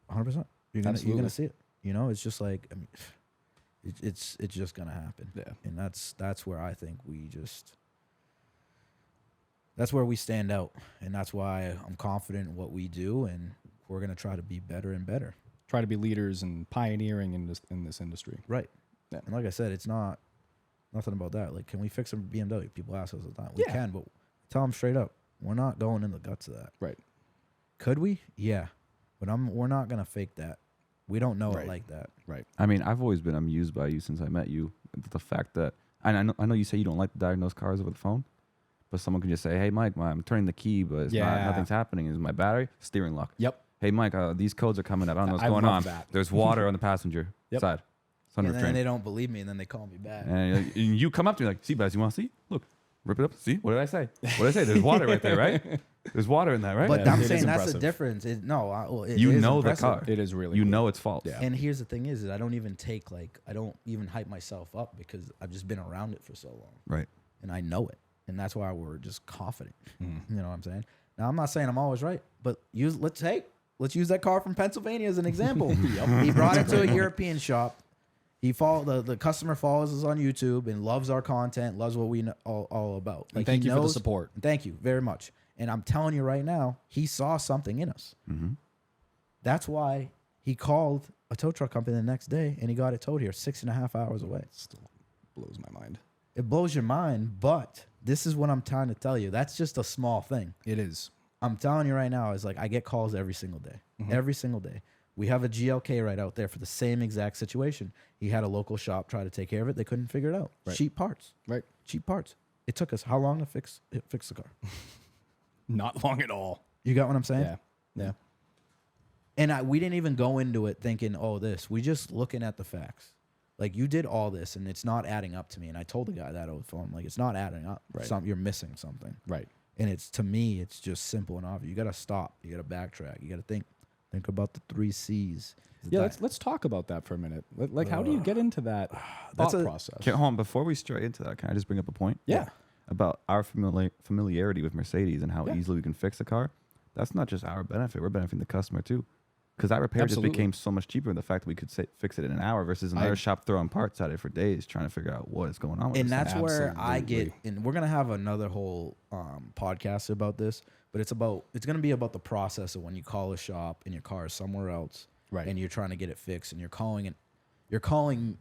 100%. You're going Absolutely. to see it. You know, it's just like, I mean, it's just going to happen. Yeah. And that's where I think that's where we stand out, and that's why I'm confident in what we do, and we're going to try to be better and better. Try to be leaders and pioneering in this industry. Right. Yeah. And like I said, it's not nothing about that. Like, can we fix a BMW? People ask us all the time. We Yeah. can, but tell them straight up, we're not going in the guts of that. Right. Could we? Yeah. But we're not going to fake that. We don't know Right. it like that. Right. I mean, I've always been amused by you since I met you. The fact that, and I know you say you don't like to diagnose cars over the phone, But someone can just say, "Hey, Mike, I'm turning the key, but it's not, Yeah. nothing's happening. Is my battery steering lock?" Yep. Hey, Mike, these codes are coming up. I don't know what's I going love on. that. There's water on the passenger Yep. side. It's under And then train. they don't believe me, and then they call me back. And you come up to me like, "See, Baz, you want to see? Look, rip it up. See, what did I say? What did I say? There's water right there, right? There's water in that, right?" But Yeah, I'm it is saying that's the impressive. difference. It you is know impressive. the car. It is really You cool. know it's false. Yeah. And here's the thing is that I don't even hype myself up because I've just been around it for so long. Right. And I know it. And that's why we're just confident. Mm-hmm. You know what I'm saying? Now I'm not saying I'm always right, but let's use that car from Pennsylvania as an example. He brought it to a European shop. The customer follows us on YouTube and loves our content, loves what we know all about. And thank he you for the knows- support. Thank you very much. And I'm telling you right now, he saw something in us. Mm-hmm. That's why he called a tow truck company the next day and he got it towed here 6.5 hours away. Still blows my mind. It blows your mind, but this is what I'm trying to tell you. That's just a small thing. It is. I'm telling you right now, is like I get calls every single day. Mm-hmm. Every single day. We have a GLK right out there for the same exact situation. He had a local shop try to take care of it. They couldn't figure it out. Right. Cheap parts. Right. Cheap parts. It took us how long to fix the car? Not long at all. You got what I'm saying? Yeah. Yeah. And we didn't even go into it thinking, oh, this. We just looking at the facts. Like, you did all this, and it's not adding up to me. And I told the guy that over the phone, like, it's not adding up. Right. You're missing something. Right. And to me, it's just simple and obvious. You got to stop. You got to backtrack. You got to think about the 3 C's. Yeah, let's talk about that for a minute. Like, how do you get into that That's thought a- process? Okay, hold on. Before we stray into that, can I just bring up a point? Yeah. About our familiarity with Mercedes and how Yeah. easily we can fix a car. That's not just our benefit. We're benefiting the customer too. Because that repair Absolutely. just became so much cheaper. The fact that we could fix it in an hour versus another shop throwing parts at it for days trying to figure out what is going on with And this that's thing. where I get, Absolutely. and we're going to have another whole podcast about this, but it's going to be about the process of when you call a shop and your car is somewhere else. Right. And you're trying to get it fixed and you're calling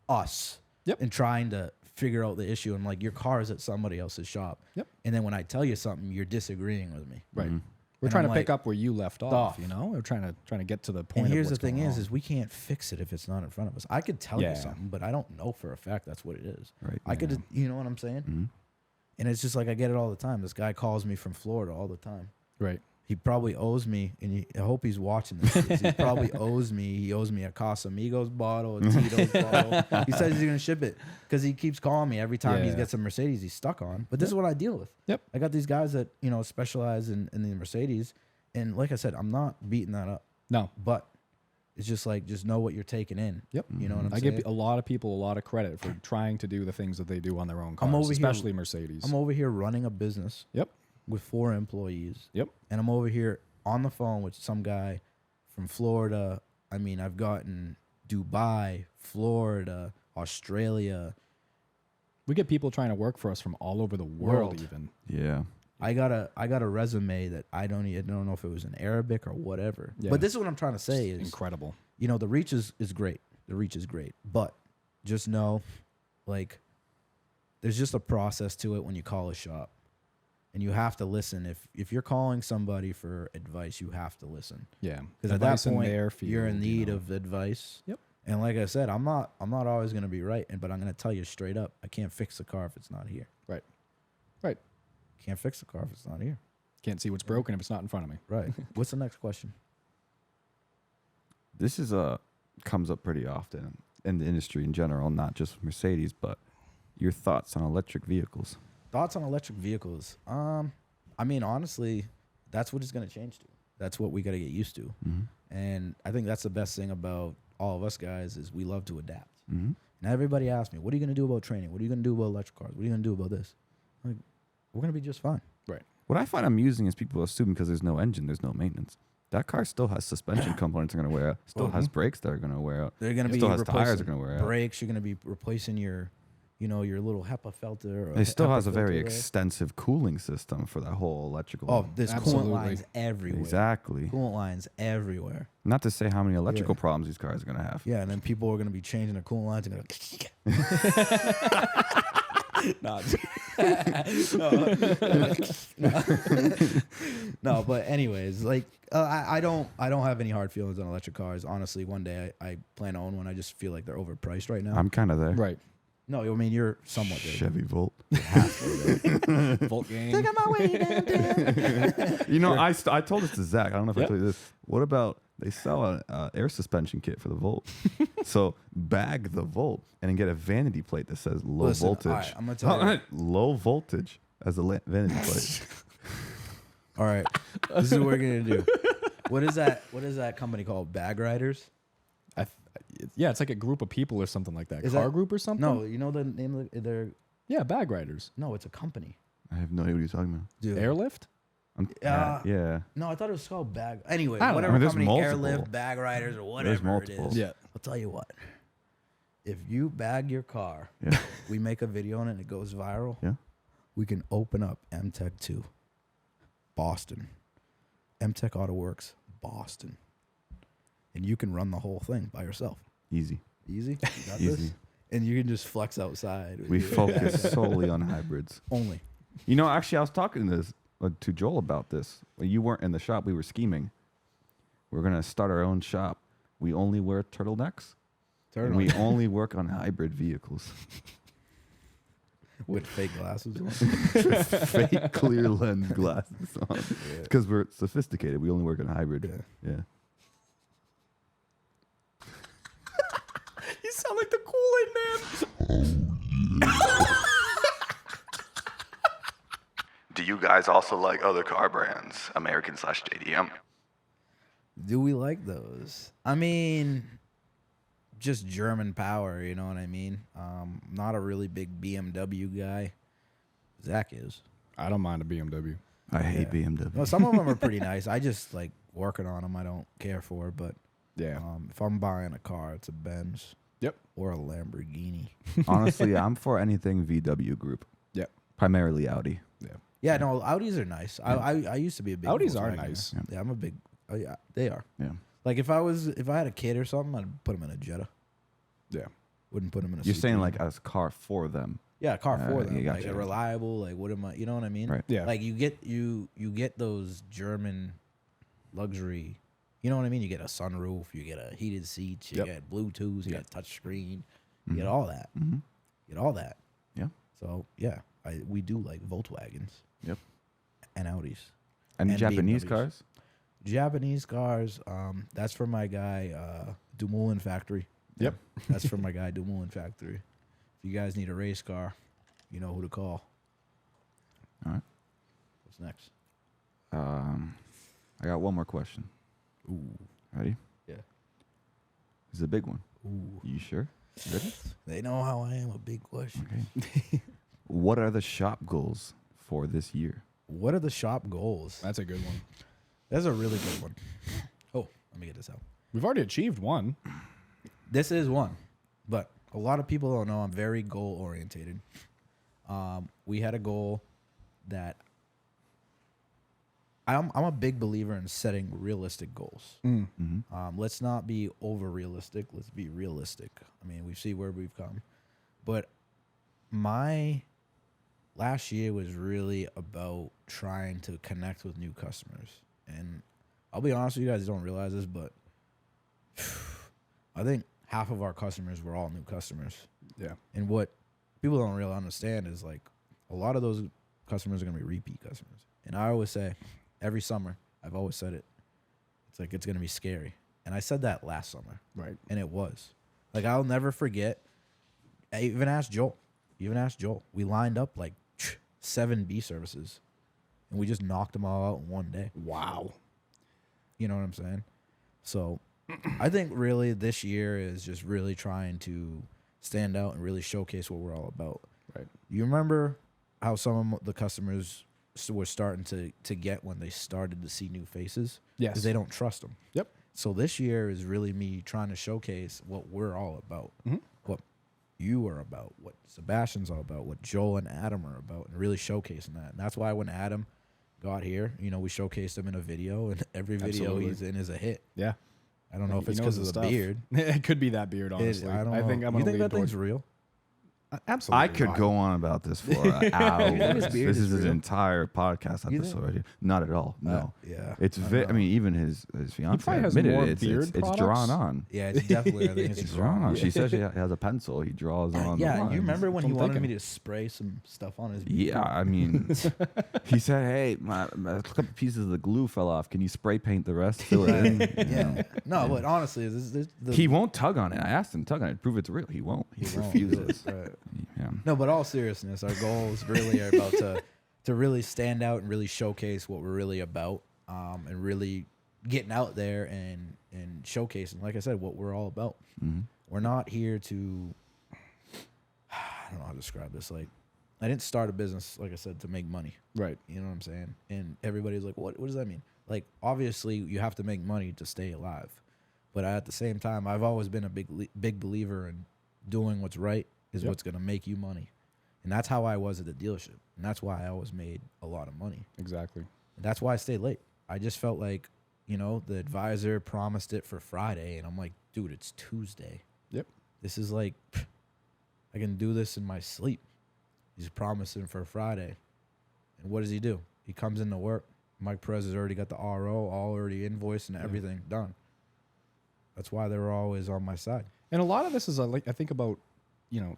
us Yep. and trying to figure out the issue. And like, your car is at somebody else's shop. Yep. And then when I tell you something, you're disagreeing with me. Right. Mm-hmm. We're And trying I'm to pick like, up where you left off, you know? We're trying to get to the point And of here's the what's thing going on. is we can't fix it if it's not in front of us. I could tell Yeah. you something, but I don't know for a fact that's what it is. Right, I could, you know what I'm saying? Mhm. And it's just like I get it all the time. This guy calls me from Florida all the time. Right. He probably owes me, and I hope he's watching this. 'Cause he probably owes me. He owes me a Casamigos bottle, a Tito's bottle. He says he's gonna ship it because he keeps calling me every time he Yeah. gets a Mercedes he's stuck on. But this is what I deal with. Yep. I got these guys that specialize in the Mercedes, and like I said, I'm not beating that up, No. but it's just like just know what you're taking in. Yep. You know what I'm I saying? give a lot of people a lot of credit for trying to do the things that they do on their own cars, over here- especially Mercedes. I'm over here running a business Yep. with 4 employees. Yep. And I'm over here on the phone with some guy from Florida. I mean, I've gotten Dubai, Florida, Australia. We get people trying to work for us from all over the world, World. even. Yeah. I got a resume that I don't know if it was in Arabic or whatever. Yeah. But this is what I'm trying to say is, Incredible. the reach is great. The reach is great. But just know, like, there's just a process to it when you call a shop. And you have to listen. If you're calling somebody for advice, you have to listen. Yeah. Because at that Advice in point, their you're in field, you need know. of advice. Yep. And like I said, I'm not always going to be right, but I'm going to tell you straight up, I can't fix the car if it's not here. Right. Right. Can't fix the car if it's not here. Can't see what's broken if it's not in front of me. Right. What's the next question? This is comes up pretty often in the industry in general, not just Mercedes, but your thoughts on electric vehicles. Thoughts on electric vehicles? I mean, honestly, that's what it's going to change to. That's what we got to get used to. Mm-hmm. And I think that's the best thing about all of us guys is we love to adapt. Mm-hmm. Now everybody asks me, what are you going to do about training? What are you going to do about electric cars? What are you going to do about this? Like, we're going to be just fine. Right. What I find amusing is people assume because there's no engine, there's no maintenance. That car still has suspension components that are going to wear out. Still has brakes that are going to wear out. They're going to It be still has tires replacing that are going to wear out. brakes. You're going to be replacing your little HEPA filter. Or It still HEPA has a very filter there. extensive cooling system for that whole electrical. Oh, there's Absolutely. coolant lines everywhere. exactly. Coolant lines everywhere. Not to say how many electrical Yeah. problems these cars are going to have. Yeah, and then people are going to be changing their coolant lines and going. No, but anyways, like I don't have any hard feelings on electric cars. Honestly, one day I plan to own one. I just feel like they're overpriced right now. I'm kind of there. Right. No, I mean you're somewhat there. Chevy Volt. Volt gang. my way downtown. You know, I told this to Zach. I don't know if I Yep. told you this. What about they sell an air suspension kit for the Volt? So bag the Volt and then get a vanity plate that says low Listen, voltage. all right, I'm gonna tell you. Low voltage as a vanity plate. All right, this is what we're gonna do. What is that? What is that company called? Bag Riders? Yeah, it's like a group of people or something like that. Is Car that- group or something? No, you know the name of their? Yeah, bag riders. No, it's a company. I have no idea what you're talking about. Dude. Airlift? Yeah. No, I thought it was called Bag. Anyway, I don't know. whatever I mean, there's company, multiple. Airlift, Bag Riders, or whatever it multiple. is. Yeah. I'll tell you what. If you bag your car, Yeah. we make a video on it and it goes viral. Yeah. We can open up MTech 2, Boston. MTech Auto Works, Boston. And you can run the whole thing by yourself. Easy. Easy? You got Easy. this? And you can just flex outside. with We your focus bag. solely on hybrids. Only. You know, actually, I was talking to Joel about this. When you weren't in the shop, we were scheming. We're gonna start our own shop. We only wear turtlenecks, and we only work on hybrid vehicles. With fake glasses on. Fake clear lens glasses on, because we're sophisticated. We only work on hybrid. Yeah. You sound like the Kool-Aid man. Do you guys also like other car brands, American/JDM? Do we like those? I mean, just German power, you know what I mean? Not a really big BMW guy. Zach is. I don't mind a BMW. I hate BMW. No, some of them are pretty nice. I just like working on them. I don't care for, but Yeah. if I'm buying a car, it's a Benz Yep. or a Lamborghini. Honestly, I'm for anything VW Group, Yep. primarily Audi. Yeah. Yeah, no, Audis are nice. I used to be a big Audis are Volkswagen nice. guy. Yeah, I'm a big. Oh yeah, they are. Yeah. Like if I had a kid or something, I'd put him in a Jetta. Yeah. Wouldn't put him in a. You're saying CT. like as a car for them. Yeah, a car for them, yeah, like gotcha. a reliable, like what am I? You know what I mean? Right. Yeah. Like you get those German luxury. You know what I mean? You get a sunroof, you get a heated seats, you Yep. get Bluetooth, you get touch screen, you Mm-hmm. get all that. You get all that. Yeah. So yeah, we do like Volkswagens Yep. and Audis. And, And Japanese BMWs. cars? Japanese cars. That's from my guy Dumoulin Factory. Yep. That's from my guy Dumoulin Factory. If you guys need a race car, you know who to call. All right. What's next? I got one more question. Ooh, Ready? yeah. It's a big one. Ooh. You sure? Ready? They know how I am. A big question. Okay. What are the shop goals for this year? What are the shop goals? That's a good one. That's a really good one. Oh, let me get this out. We've already achieved one. This is one, but a lot of people don't know I'm very goal orientated. We had a goal that I'm a big believer in setting realistic goals. Let's not be over realistic. Let's be realistic. I mean, we see where we've come, but my last year was really about trying to connect with new customers. And I'll be honest with you guys, don't realize this, but I think half of our customers were all new customers. Yeah. And what people don't really understand is like a lot of those customers are going to be repeat customers. And I always say, every summer, I've always said it, it's like it's going to be scary. And I said that last summer. Right. And it was. Like I'll never forget. I even asked Joel. We lined up like 7 B services, and we just knocked them all out in one day. Wow. You know what I'm saying? So I think really this year is just really trying to stand out and really showcase what we're all about. Right. You remember how some of the customers were starting to get when they started to see new faces? Yes. Because they don't trust them. Yep. So this year is really me trying to showcase what we're all about, what you are about, what Sebastian's all about, what Joel and Adam are about, and really showcasing that. And that's why when Adam got here, you know, we showcased him in a video, and every video Absolutely. he's in is a hit. Yeah. I don't know if He it's knows because of the stuff. beard. It could be that beard, honestly. I don't know. I think I'm you gonna think lean that towards. thing's real? Absolutely. I could not. go on about this for hours. his beard This is is an real? entire podcast You episode think? right here. Not at all. No. Yeah. It's I mean, even his fiance probably has admitted more it. beard It's products. drawn on. Yeah, it's definitely. I think It's it's drawn on. wrong. She says she has a pencil. He draws on. the Yeah, lines. you remember when That's he what I'm wanted me thinking. to spray some stuff on his? Yeah, I mean, he said, "Hey, a couple pieces of the glue fell off. Can you spray paint the rest? Fill it in." Yeah. No, but honestly, He won't tug on it. I asked him to tug on it. Prove it's real. He won't. He won't. refuses. Right. Yeah. No, but all seriousness, our goals really are about to really stand out and really showcase what we're really about, and really getting out there and showcasing, like I said, what we're all about. Mm-hmm. We're not here to. I don't know how to describe this. Like, I didn't start a business, like I said, to make money. Right. You know what I'm saying? And everybody's like, what does that mean? Like, obviously, you have to make money to stay alive. But at the same time, I've always been a big believer in doing what's right is Yep. what's going to make you money. And that's how I was at the dealership. And that's why I always made a lot of money. Exactly. And that's why I stayed late. I just felt like, you know, the advisor promised it for Friday. And I'm like, dude, it's Tuesday. Yep. This is like, I can do this in my sleep. He's promising for Friday. And what does he do? He comes into work. Mike Perez has already got the RO, all already invoiced and everything done. That's why they were always on my side. And a lot of this is like I think about, you know,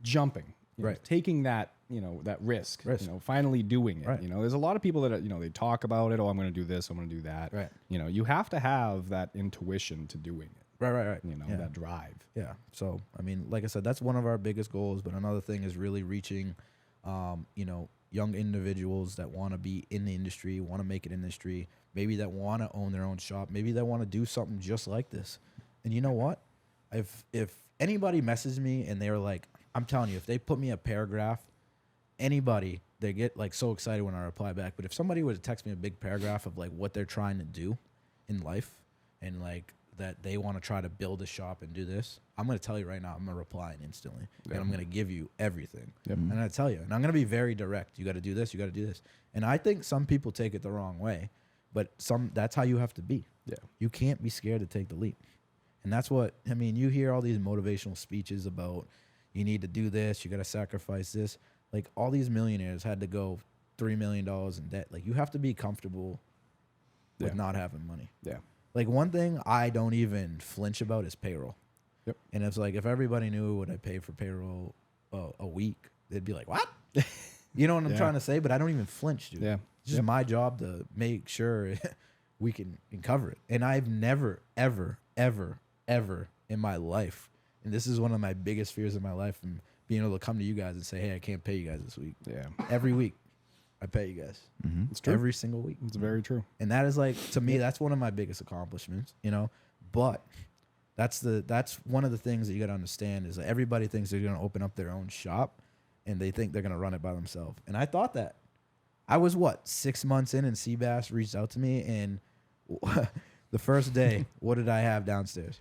jumping, you know, Right. taking that, you know, that risk, Risk. you know, finally doing it. Right. You know, there's a lot of people that, you know, they talk about it. Oh, I'm going to do this. I'm going to do that. Right. You know, you have to have that intuition to doing it. Right. You know, Yeah. that drive. Yeah. So, I mean, like I said, that's one of our biggest goals. But another thing is really reaching, you know, young individuals that want to be in the industry, want to make an industry, maybe that want to own their own shop, maybe that want to do something just like this. And you know what? If anybody messages me and they're like, I'm telling you, if they put me a paragraph, anybody, they get like so excited when I reply back. But if somebody were to text me a big paragraph of like what they're trying to do in life and like that they want to try to build a shop and do this, I'm going to tell you right now, I'm going to reply instantly. And I'm going to give you everything. Yep. And I'm going to tell you. And I'm going to be very direct. You got to do this. You got to do this. And I think some people take it the wrong way. But that's how you have to be. Yeah. You can't be scared to take the leap. And that's what, I mean, you hear all these motivational speeches about you need to do this, you got to sacrifice this. Like all these millionaires had to go $3 million in debt. Like you have to be comfortable with Yeah. not having money. Yeah. Like one thing I don't even flinch about is payroll. Yep. And it's like if everybody knew what I pay for payroll a week, they'd be like, what? You know what I'm Yeah. trying to say? But I don't even flinch, dude. Yeah. It's just my job to make sure we can cover it. And I've never, ever, ever, ever in my life, and this is one of my biggest fears in my life, and being able to come to you guys and say, hey, I can't pay you guys this week. Yeah. Every week, I pay you guys. Mm-hmm. It's true. Every single week. It's very true. And that is like, to me, that's one of my biggest accomplishments, you know? But that's one of the things that you got to understand is that everybody thinks they're going to open up their own shop and they think they're going to run it by themselves. And I thought that. I was 6 months in and Seabass reached out to me and the first day, what did I have downstairs?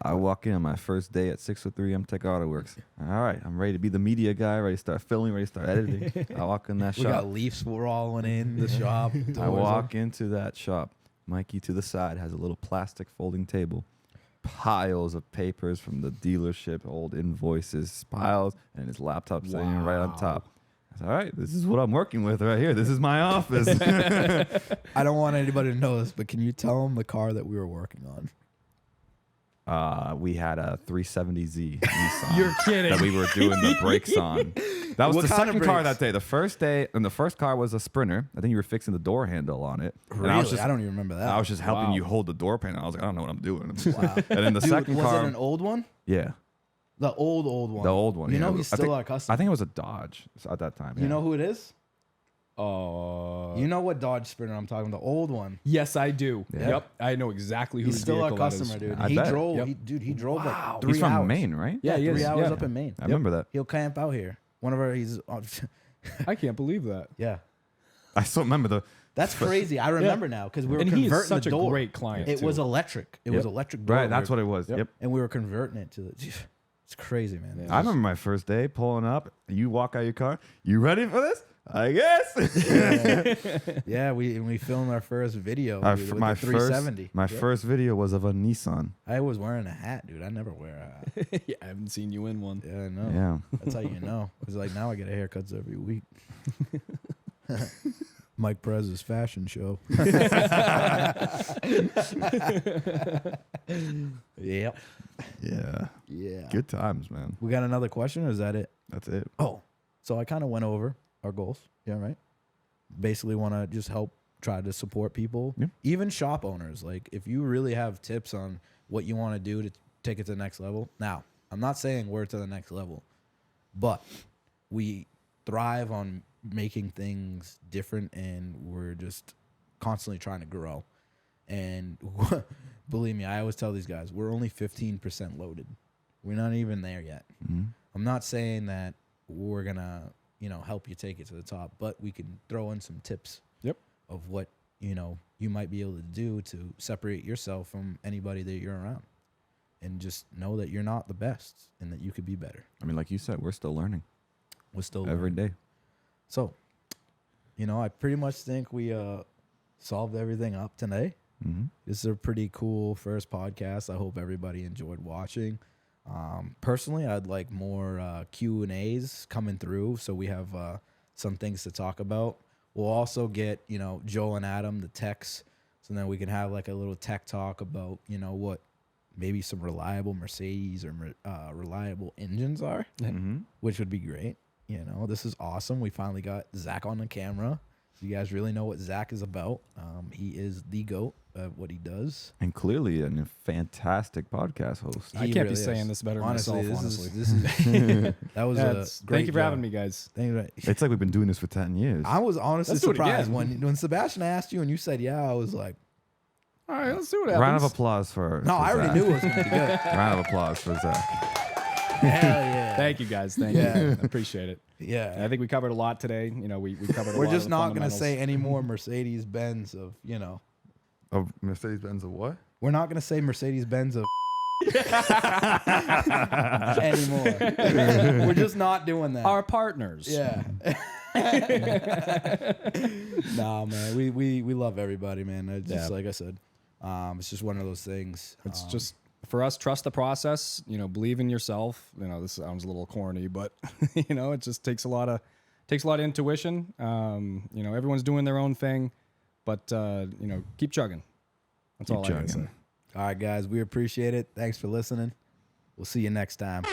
I walk in on my first day at 603 M Tech Auto Works. All right, I'm ready to be the media guy, ready to start filming, ready to start editing. I walk in that We shop. got leaves rolling in the shop. I doors walk into that shop. Mikey to the side has a little plastic folding table, piles of papers from the dealership, old invoices, piles, and his laptop sitting right on top. I said, all right, this is what I'm working with right here. This is my office. I don't want anybody to know this, but can you tell them the car that we were working on? We had a 370Z Nissan. You're kidding. That we were doing the brakes on. That was What the kind of second car brakes? that day. The first day, and the first car was a Sprinter. I think you were fixing the door handle on it. And Really? I was just, I don't even remember that. I was just helping Wow. you hold the door panel. I was like, I don't know what I'm doing. Wow. And then the Dude, second was car, it an old one? yeah, The old one. the old one. You yeah. know he's I still think- our customer. I think it was a Dodge at that time. You yeah. know who it is? You You know what Dodge Sprinter I'm talking about? The old one. Yes, I do. Yeah. Yep. I know exactly He's whose still our vehicle that is. customer, dude. I He bet. drove. Yep. He drove like 3 He's from hours. Maine, right? Yeah, he 3 is. hours Yeah. up in Maine. I remember that. He'll camp out here. One of our, I can't believe that. yeah. I still remember the. That's crazy. I remember now because we were And he converting is such the a door. great client. It too. was electric. It was electric door. Right, that's what it was. Yep. And we were converting it to the. It's crazy, man. Yeah. I remember my first day pulling up. You walk out of your car. You ready for this? I guess. Yeah, we filmed our first video with my the 370. first video was of a Nissan. I was wearing a hat, dude. I never wear a hat. Yeah, I haven't seen you in one. Yeah, I know. Yeah. That's how you know. It's like now I get haircuts every week. Mike Prez's fashion show. Yep. Yeah. Yeah. Good times, man. We got another question, or is that it? That's it. Oh, so I kind of went over our goals. Yeah, right. Basically, want to just help try to support people, Yeah. even shop owners. Like, if you really have tips on what you want to do to take it to the next level. Now, I'm not saying we're to the next level, but we thrive on making things different, and we're just constantly trying to grow. And believe me, I always tell these guys, we're only 15% loaded. We're not even there yet. Mm-hmm. I'm not saying that we're gonna, help you take it to the top, but we can throw in some tips Yep. of what, you might be able to do to separate yourself from anybody that you're around. And just know that you're not the best and that you could be better. I mean, like you said, we're still learning We're still every learning. day. So, I pretty much think we solved everything up today. Mm-hmm. This is a pretty cool first podcast. I hope everybody enjoyed watching. Personally, I'd like more Q&As coming through, so we have some things to talk about. We'll also get, Joe and Adam, the techs, so then we can have like a little tech talk about, what maybe some reliable Mercedes or reliable engines are, Mm-hmm. which would be great. This is awesome. We finally got Zach on the camera. You guys really know what Zach is about. He is the GOAT at what he does. And clearly a fantastic podcast host. I He can't really be saying is. this better Honestly, myself, honestly. This is that was Yeah, a great thank you for job. having me, guys. Thank you. It's like we've been doing this for 10 years. I was honestly Let's do it surprised again. when Sebastian asked you and you said yeah. I was like, All right, let's see what happens. Round of applause for no, for I already Zach. knew it was gonna be good. Round of applause for Zach. Hell yeah. Thank you, guys. Thank Yeah. you. I appreciate it. Yeah. I think we covered a lot today. We covered. We're a lot just of the not gonna fundamentals. say any more Mercedes Benz of Of Mercedes-Benz of what? We're not gonna say Mercedes Benz of anymore. We're just not doing that. our partners. Yeah. Nah, man. We love everybody, man. It's just Yeah. like I said. It's just one of those things. It's just for us, trust the process. Believe in yourself. This sounds a little corny, but it just takes a lot of intuition. Everyone's doing their own thing, but keep chugging. That's all I gotta say. All right, guys. We appreciate it. Thanks for listening. We'll see you next time.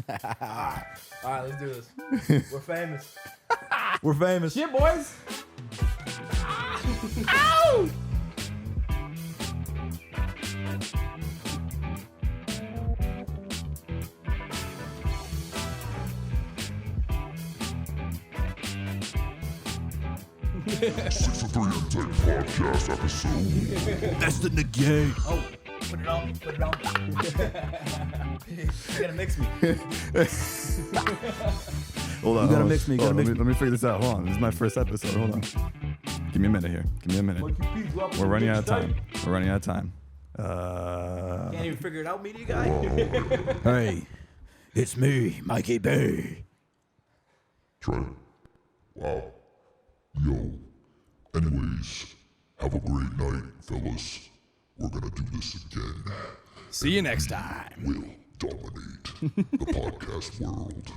All right, let's do this. We're famous. We're famous. Yeah, boys. Six to 3 Intake Podcast episode. That's the negate. Oh, put it on. Put it on. You gotta mix me. Hold on. You gotta hold on. mix me, you Hold gotta on, mix let me figure this out. Hold on. This is my first episode. Hold on. Give me a minute here. Give me a minute. We're running out of time. We're running out of time. Can't even figure it out, media guy. Hey, it's me, Mikey B. Try it. Wow. Yo. Anyways, have a great night, fellas. We're gonna do this again. See you next time. We'll dominate the podcast world.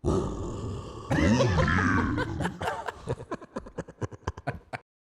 Oh, yeah.